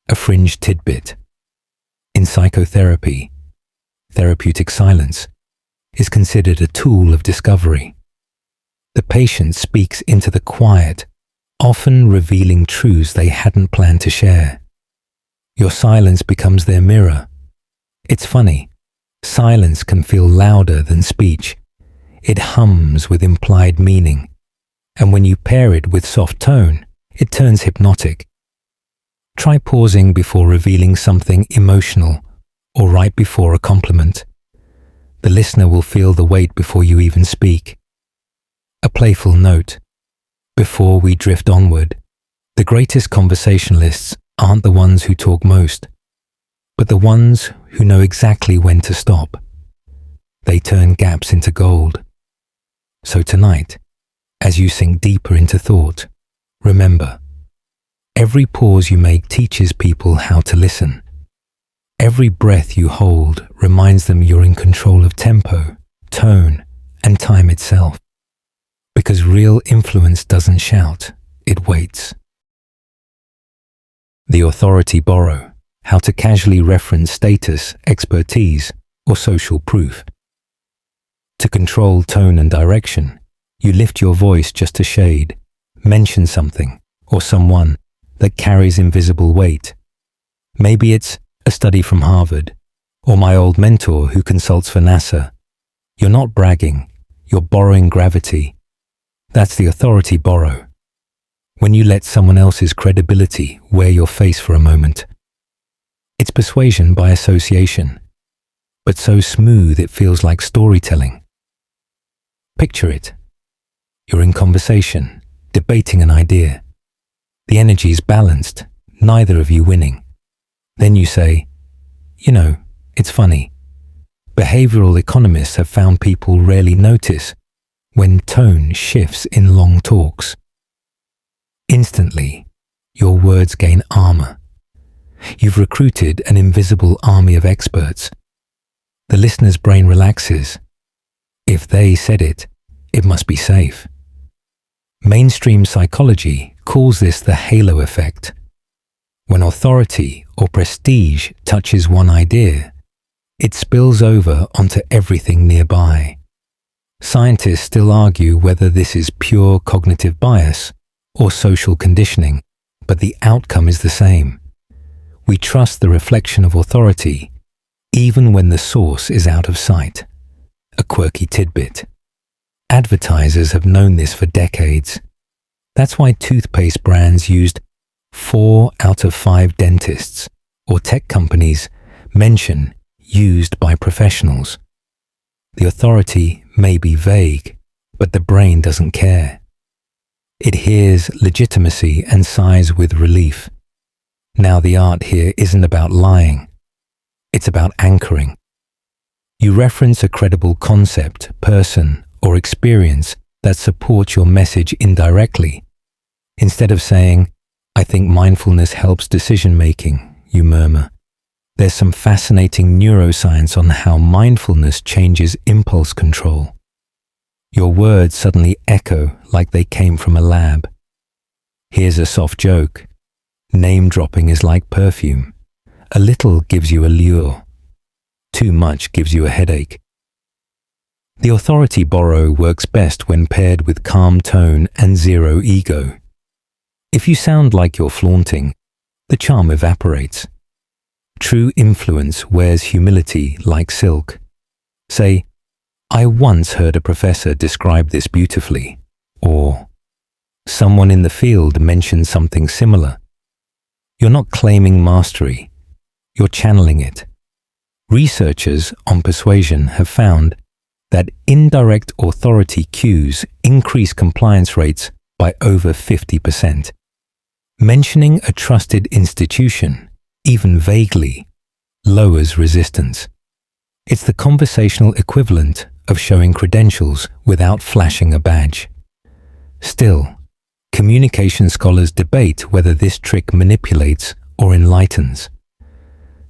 A fringe tidbit. In psychotherapy, therapeutic silence is considered a tool of discovery. The patient speaks into the quiet, often revealing truths they hadn't planned to share. Your silence becomes their mirror. It's funny, silence can feel louder than speech. It hums with implied meaning, and when you pair it with soft tone, it turns hypnotic. Try pausing before revealing something emotional or right before a compliment. The listener will feel the weight before you even speak. A playful note. Before we drift onward, the greatest conversationalists aren't the ones who talk most, but the ones who know exactly when to stop. They turn gaps into gold. So tonight, as you sink deeper into thought, remember, every pause you make teaches people how to listen. Every breath you hold reminds them you're in control of tempo, tone, and time itself. Because real influence doesn't shout, it waits. The authority borrow, how to casually reference status, expertise, or social proof. To control tone and direction, you lift your voice just a shade, mention something or someone that carries invisible weight. Maybe it's a study from Harvard, or my old mentor who consults for NASA. You're not bragging, you're borrowing gravity. That's the authority borrow. When you let someone else's credibility wear your face for a moment. It's persuasion by association, but so smooth it feels like storytelling. Picture it. You're in conversation, debating an idea. The energy is balanced, neither of you winning. Then you say, it's funny. Behavioral economists have found people rarely notice when tone shifts in long talks. Instantly, your words gain armor. You've recruited an invisible army of experts. The listener's brain relaxes. If they said it, it must be safe. Mainstream psychology calls this the halo effect. When authority or prestige touches one idea, it spills over onto everything nearby. Scientists still argue whether this is pure cognitive bias or social conditioning, but the outcome is the same. We trust the reflection of authority, even when the source is out of sight. A quirky tidbit. Advertisers have known this for decades. That's why toothpaste brands used 4 out of 5 dentists, or tech companies mention used by professionals. The authority may be vague, but the brain doesn't care. It hears legitimacy and sighs with relief. Now the art here isn't about lying. It's about anchoring. You reference a credible concept, person, or experience that supports your message indirectly. Instead of saying, "I think mindfulness helps decision-making," you murmur. There's some fascinating neuroscience on how mindfulness changes impulse control. Your words suddenly echo like they came from a lab. Here's a soft joke. Name dropping is like perfume. A little gives you a lure. too much gives you a headache. The authority borrow works best when paired with calm tone and zero ego. If you sound like you're flaunting, the charm evaporates. True influence wears humility like silk. Say, "I once heard a professor describe this beautifully," or "Someone in the field mentioned something similar." You're not claiming mastery, you're channeling it. Researchers on persuasion have found that indirect authority cues increase compliance rates by over 50%. Mentioning a trusted institution, even vaguely, lowers resistance. It's the conversational equivalent of showing credentials without flashing a badge. Still, communication scholars debate whether this trick manipulates or enlightens.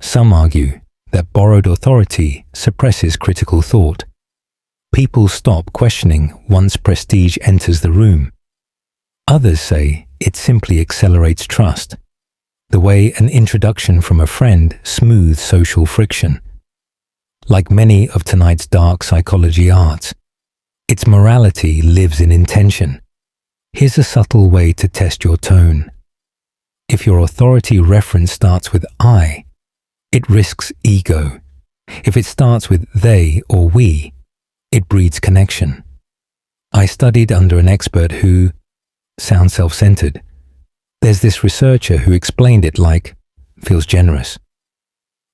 Some argue that borrowed authority suppresses critical thought. People stop questioning once prestige enters the room. Others say it simply accelerates trust, the way an introduction from a friend smooths social friction. Like many of tonight's dark psychology arts, its morality lives in intention. Here's a subtle way to test your tone. If your authority reference starts with "I," it risks ego. If it starts with "they" or "we," it breeds connection. I studied under an expert who sounds self-centered. There's this researcher who explained it like, feels generous.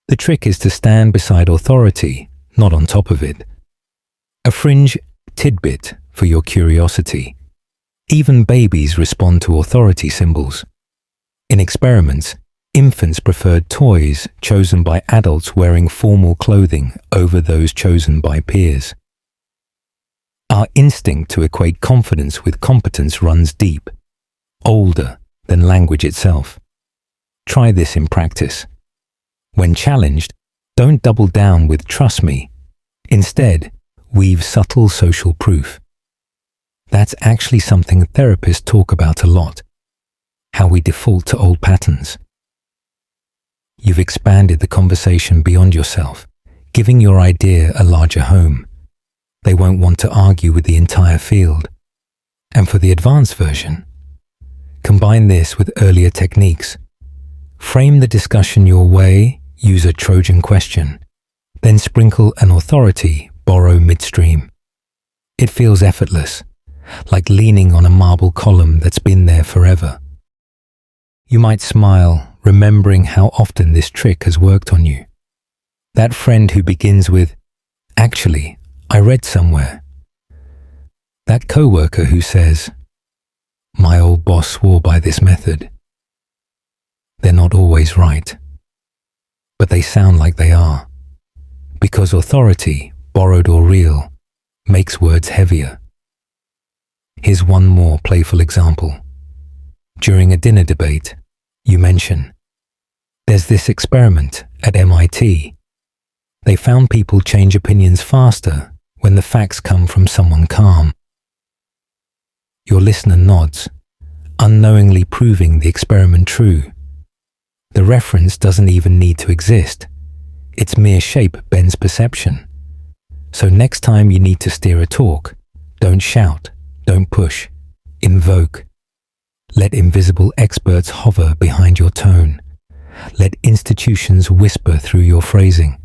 The trick is to stand beside authority, not on top of it. A fringe tidbit for your curiosity. Even babies respond to authority symbols. In experiments, infants preferred toys chosen by adults wearing formal clothing over those chosen by peers. Our instinct to equate confidence with competence runs deep, older than language itself. Try this in practice. When challenged, don't double down with "trust me." Instead, weave subtle social proof. That's actually something therapists talk about a lot, how we default to old patterns. You've expanded the conversation beyond yourself, giving your idea a larger home. They won't want to argue with the entire field. And for the advanced version, combine this with earlier techniques. Frame the discussion your way, use a Trojan question, then sprinkle an authority borrow midstream. It feels effortless, like leaning on a marble column that's been there forever. You might smile, remembering how often this trick has worked on you. That friend who begins with, "Actually, I read somewhere." That coworker who says, "My old boss swore by this method." They're not always right, but they sound like they are, because authority, borrowed or real, makes words heavier. Here's one more playful example. During a dinner debate, you mention, "There's this experiment at MIT. They found people change opinions faster when the facts come from someone calm." Your listener nods, unknowingly proving the experiment true. The reference doesn't even need to exist. Its mere shape bends perception. So next time you need to steer a talk, don't shout, don't push, invoke. Let invisible experts hover behind your tone. Let institutions whisper through your phrasing.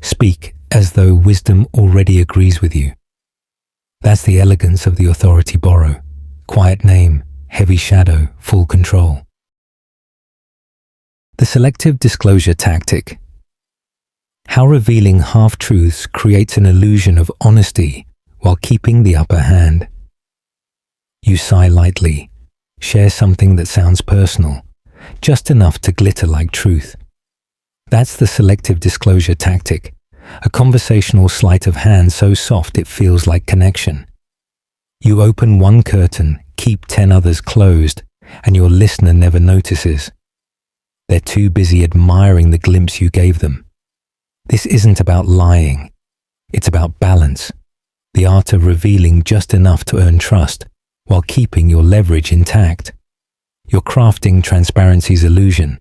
Speak as though wisdom already agrees with you. That's the elegance of the authority borrow. Quiet name, heavy shadow, full control. The selective disclosure tactic. How revealing half-truths creates an illusion of honesty while keeping the upper hand. You sigh lightly, share something that sounds personal, just enough to glitter like truth. That's the selective disclosure tactic, a conversational sleight of hand so soft it feels like connection. You open one curtain, keep 10 others closed, and your listener never notices. They're too busy admiring the glimpse you gave them. This isn't about lying. It's about balance, the art of revealing just enough to earn trust while keeping your leverage intact. You're crafting transparency's illusion,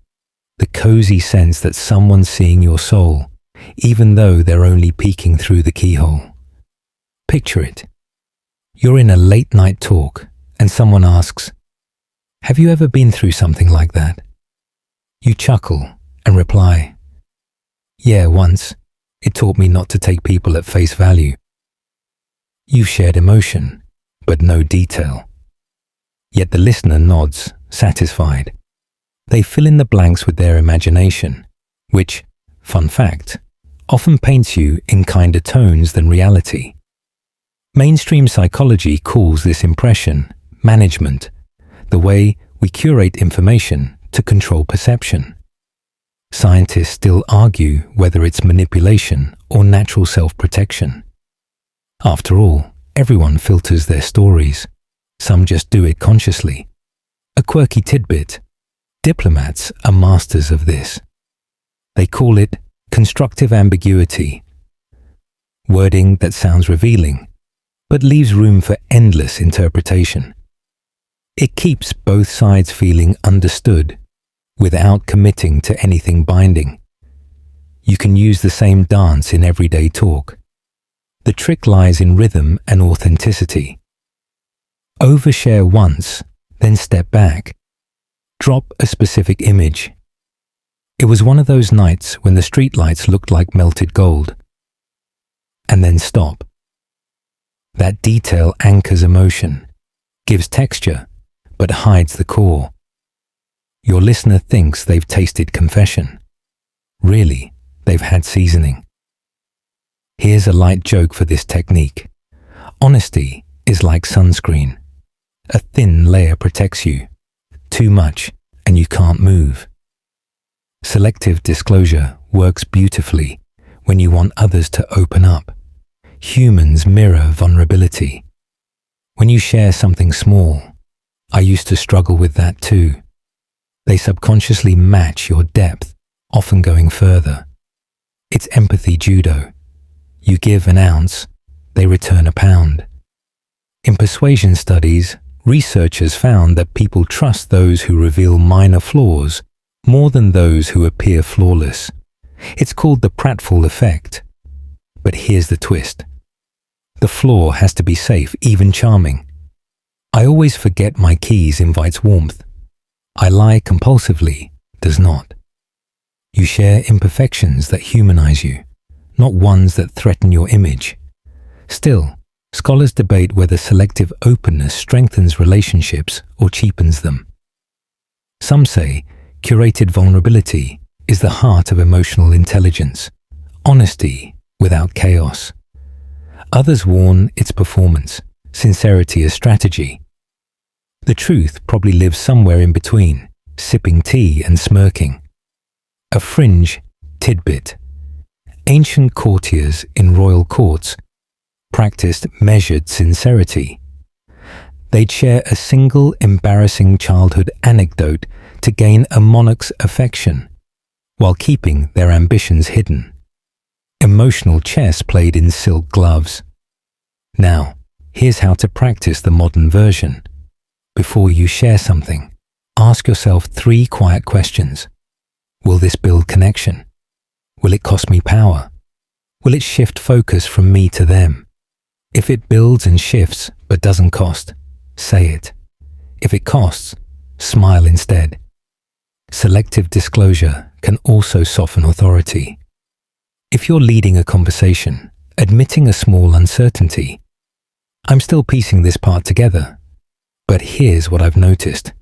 the cozy sense that someone's seeing your soul, even though they're only peeking through the keyhole. Picture it. You're in a late-night talk and someone asks, "Have you ever been through something like that?" You chuckle and reply, "Yeah, once. It taught me not to take people at face value." You've shared emotion, but no detail. Yet the listener nods, satisfied. They fill in the blanks with their imagination, which, fun fact, often paints you in kinder tones than reality. Mainstream psychology calls this impression management, the way we curate information to control perception. Scientists still argue whether it's manipulation or natural self-protection. After all, everyone filters their stories. Some just do it consciously. A quirky tidbit: diplomats are masters of this. They call it constructive ambiguity, wording that sounds revealing, but leaves room for endless interpretation. It keeps both sides feeling understood without committing to anything binding. You can use the same dance in everyday talk. The trick lies in rhythm and authenticity. Overshare once, then step back. Drop a specific image. "It was one of those nights when the streetlights looked like melted gold." And then stop. That detail anchors emotion, gives texture, but hides the core. Your listener thinks they've tasted confession. Really, they've had seasoning. Here's a light joke for this technique. Honesty is like sunscreen. A thin layer protects you. Too much, and you can't move. Selective disclosure works beautifully when you want others to open up. Humans mirror vulnerability. When you share something small, I used to struggle with that too. They subconsciously match your depth, often going further. It's empathy judo. You give an ounce, they return a pound. In persuasion studies, researchers found that people trust those who reveal minor flaws more than those who appear flawless. It's called the pratfall effect. But here's the twist. The flaw has to be safe, even charming. "I always forget my keys" invites warmth. "I lie compulsively" does not. You share imperfections that humanize you, not ones that threaten your image. Still, scholars debate whether selective openness strengthens relationships or cheapens them. Some say curated vulnerability is the heart of emotional intelligence, honesty without chaos. Others warn it's performance, sincerity as strategy. The truth probably lives somewhere in between, sipping tea and smirking. A fringe tidbit. Ancient courtiers in royal courts practiced measured sincerity. They'd share a single embarrassing childhood anecdote to gain a monarch's affection, while keeping their ambitions hidden. Emotional chess played in silk gloves. Now, here's how to practice the modern version. Before you share something, ask yourself 3 quiet questions. Will this build connection? Will it cost me power? Will it shift focus from me to them? If it builds and shifts but doesn't cost, say it. If it costs, smile instead. Selective disclosure can also soften authority. If you're leading a conversation, admitting a small uncertainty, "I'm still piecing this part together, but here's what I've noticed,"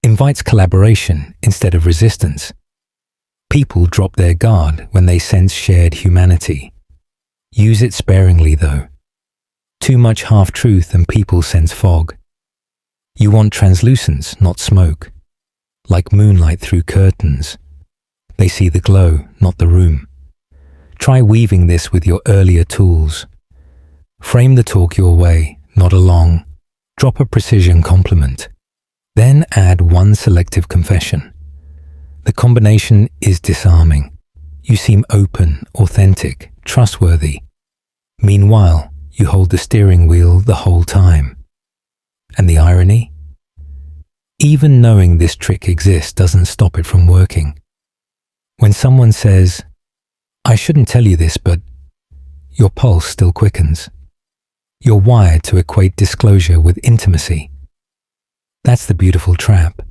invites collaboration instead of resistance. People drop their guard when they sense shared humanity. Use it sparingly, though. Too much half-truth and people sense fog. You want translucence, not smoke. Like moonlight through curtains. They see the glow, not the room. Try weaving this with your earlier tools. Frame the talk your way, not along. Drop a precision compliment. Then add one selective confession. The combination is disarming. You seem open, authentic, trustworthy. Meanwhile, you hold the steering wheel the whole time. And the irony? Even knowing this trick exists doesn't stop it from working. When someone says, I shouldn't tell you this, but your pulse still quickens. You're wired to equate disclosure with intimacy. That's the beautiful trap.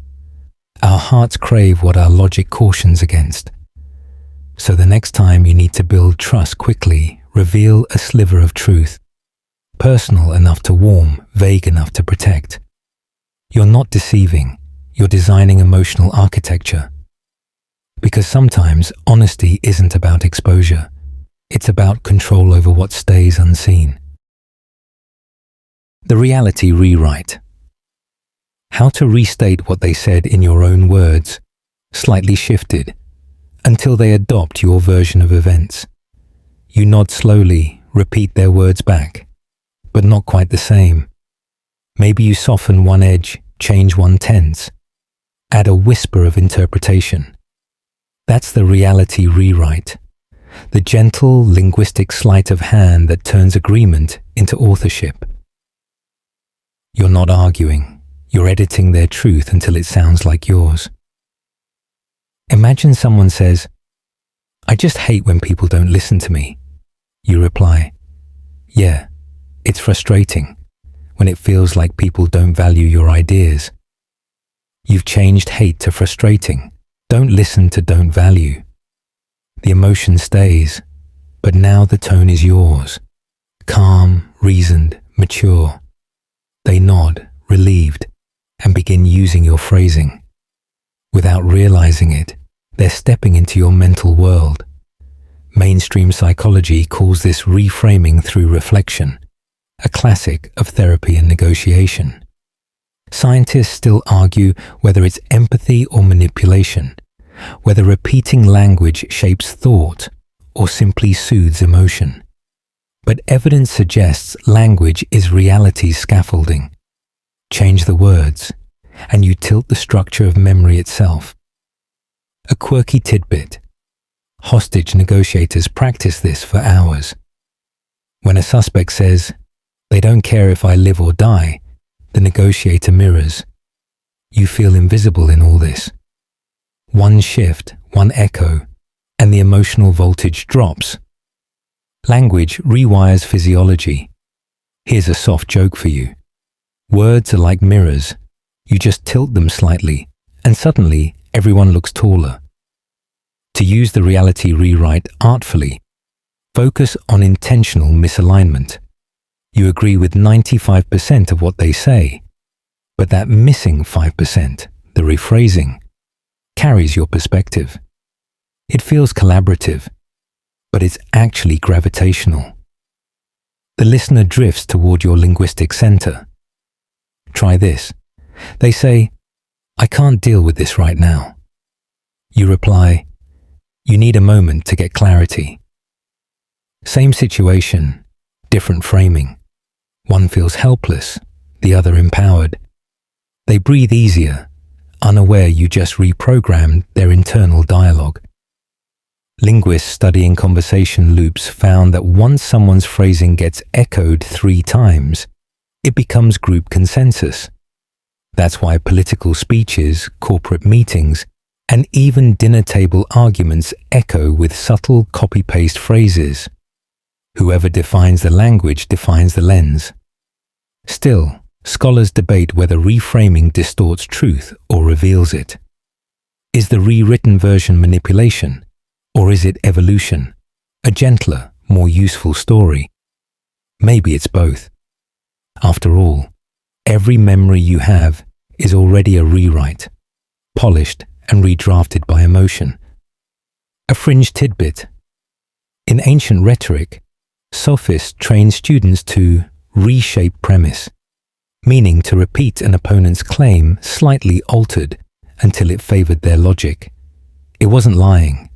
Our hearts crave what our logic cautions against. So the next time you need to build trust quickly, reveal a sliver of truth, personal enough to warm, vague enough to protect. You're not deceiving, you're designing emotional architecture. Because sometimes honesty isn't about exposure, it's about control over what stays unseen. The reality rewrite. How to restate what they said in your own words, slightly shifted, until they adopt your version of events. You nod slowly, repeat their words back, but not quite the same. Maybe you soften one edge, change one tense, add a whisper of interpretation. That's the reality rewrite, the gentle linguistic sleight of hand that turns agreement into authorship. You're not arguing, you're editing their truth until it sounds like yours. Imagine someone says, "I just hate when people don't listen to me." You reply, "Yeah, it's frustrating when it feels like people don't value your ideas." You've changed hate to frustrating. Don't listen to don't value. The emotion stays, but now the tone is yours. Calm, reasoned, mature. They nod, relieved, and begin using your phrasing. Without realizing it, they're stepping into your mental world. Mainstream psychology calls this reframing through reflection, a classic of therapy and negotiation. Scientists still argue whether it's empathy or manipulation, whether repeating language shapes thought or simply soothes emotion. But evidence suggests language is reality's scaffolding. Change the words, and you tilt the structure of memory itself. A quirky tidbit. Hostage negotiators practice this for hours. When a suspect says, "They don't care if I live or die," the negotiator mirrors. You feel invisible in all this. One shift, one echo, and the emotional voltage drops. Language rewires physiology. Here's a soft joke for you. Words are like mirrors. You just tilt them slightly, and suddenly everyone looks taller. To use the reality rewrite artfully, focus on intentional misalignment. You agree with 95% of what they say, but that missing 5%, the rephrasing, carries your perspective. It feels collaborative, but it's actually gravitational. The listener drifts toward your linguistic center. Try this. They say, "I can't deal with this right now." You reply, "You need a moment to get clarity." Same situation, different framing. One feels helpless, the other empowered. They breathe easier, unaware you just reprogrammed their internal dialogue. Linguists studying conversation loops found that once someone's phrasing gets echoed 3 times, it becomes group consensus. That's why political speeches, corporate meetings, and even dinner table arguments echo with subtle copy-paste phrases. Whoever defines the language defines the lens. Still, scholars debate whether reframing distorts truth or reveals it. Is the rewritten version manipulation, or is it evolution, a gentler, more useful story? Maybe it's both. After all, every memory you have is already a rewrite, polished and redrafted by emotion. A fringe tidbit. In ancient rhetoric, sophists trained students to reshape premise, meaning to repeat an opponent's claim slightly altered until it favored their logic. It wasn't lying.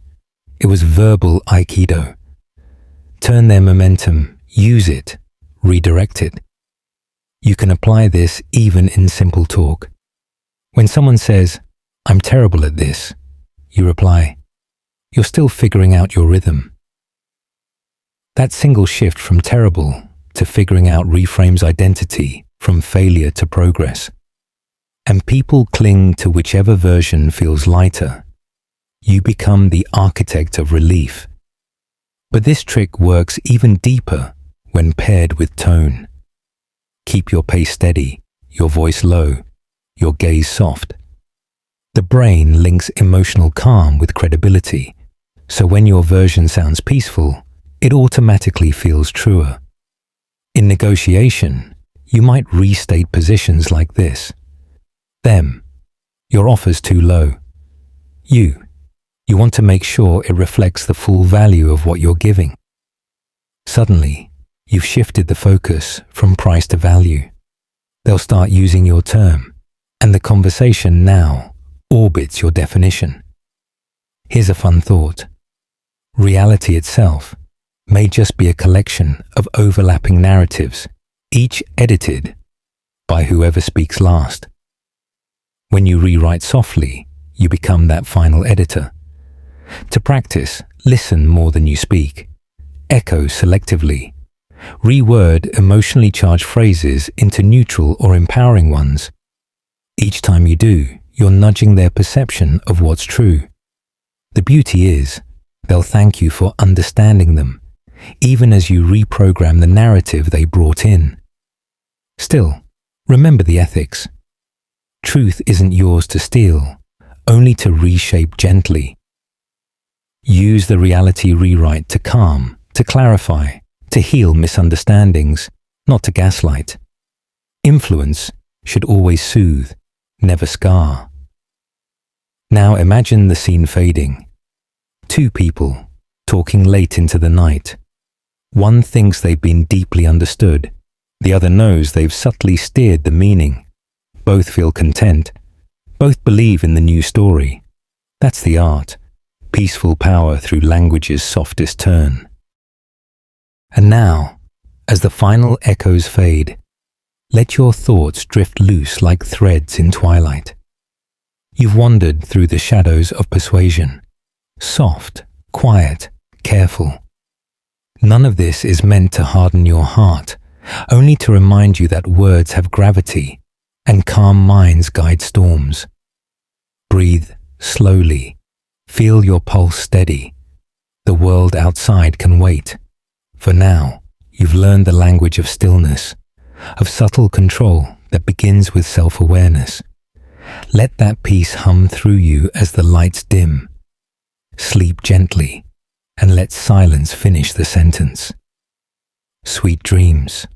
It was verbal aikido. Turn their momentum, use it, redirect it. You can apply this even in simple talk. When someone says, "I'm terrible at this," you reply, "You're still figuring out your rhythm." That single shift from terrible to figuring out reframes identity from failure to progress. And people cling to whichever version feels lighter. You become the architect of relief, But this trick works even deeper when paired with tone. Keep your pace steady, your voice low, your gaze soft. The brain links emotional calm with credibility, so when your version sounds peaceful, it automatically feels truer. In negotiation, you might restate positions like this. Them, your offer's too low. You want to make sure it reflects the full value of what you're giving. Suddenly, you've shifted the focus from price to value. They'll start using your term, and the conversation now orbits your definition. Here's a fun thought. Reality itself may just be a collection of overlapping narratives, each edited by whoever speaks last. When you rewrite softly, you become that final editor. To practice, listen more than you speak. Echo selectively. Reword emotionally charged phrases into neutral or empowering ones. Each time you do, you're nudging their perception of what's true. The beauty is, they'll thank you for understanding them, even as you reprogram the narrative they brought in. Still, remember the ethics. Truth isn't yours to steal, only to reshape gently. Use the reality rewrite to calm, to clarify, to heal misunderstandings, not to gaslight. Influence should always soothe, never scar. Now imagine the scene fading. Two people, talking late into the night. One thinks they've been deeply understood. The other knows they've subtly steered the meaning. Both feel content. Both believe in the new story. That's the art. Peaceful power through language's softest turn. And now, as the final echoes fade, let your thoughts drift loose like threads in twilight. You've wandered through the shadows of persuasion. Soft, quiet, careful. None of this is meant to harden your heart, only to remind you that words have gravity and calm minds guide storms. Breathe slowly. Feel your pulse steady. The world outside can wait. For now, you've learned the language of stillness, of subtle control that begins with self-awareness. Let that peace hum through you as the lights dim. Sleep gently and let silence finish the sentence. Sweet dreams.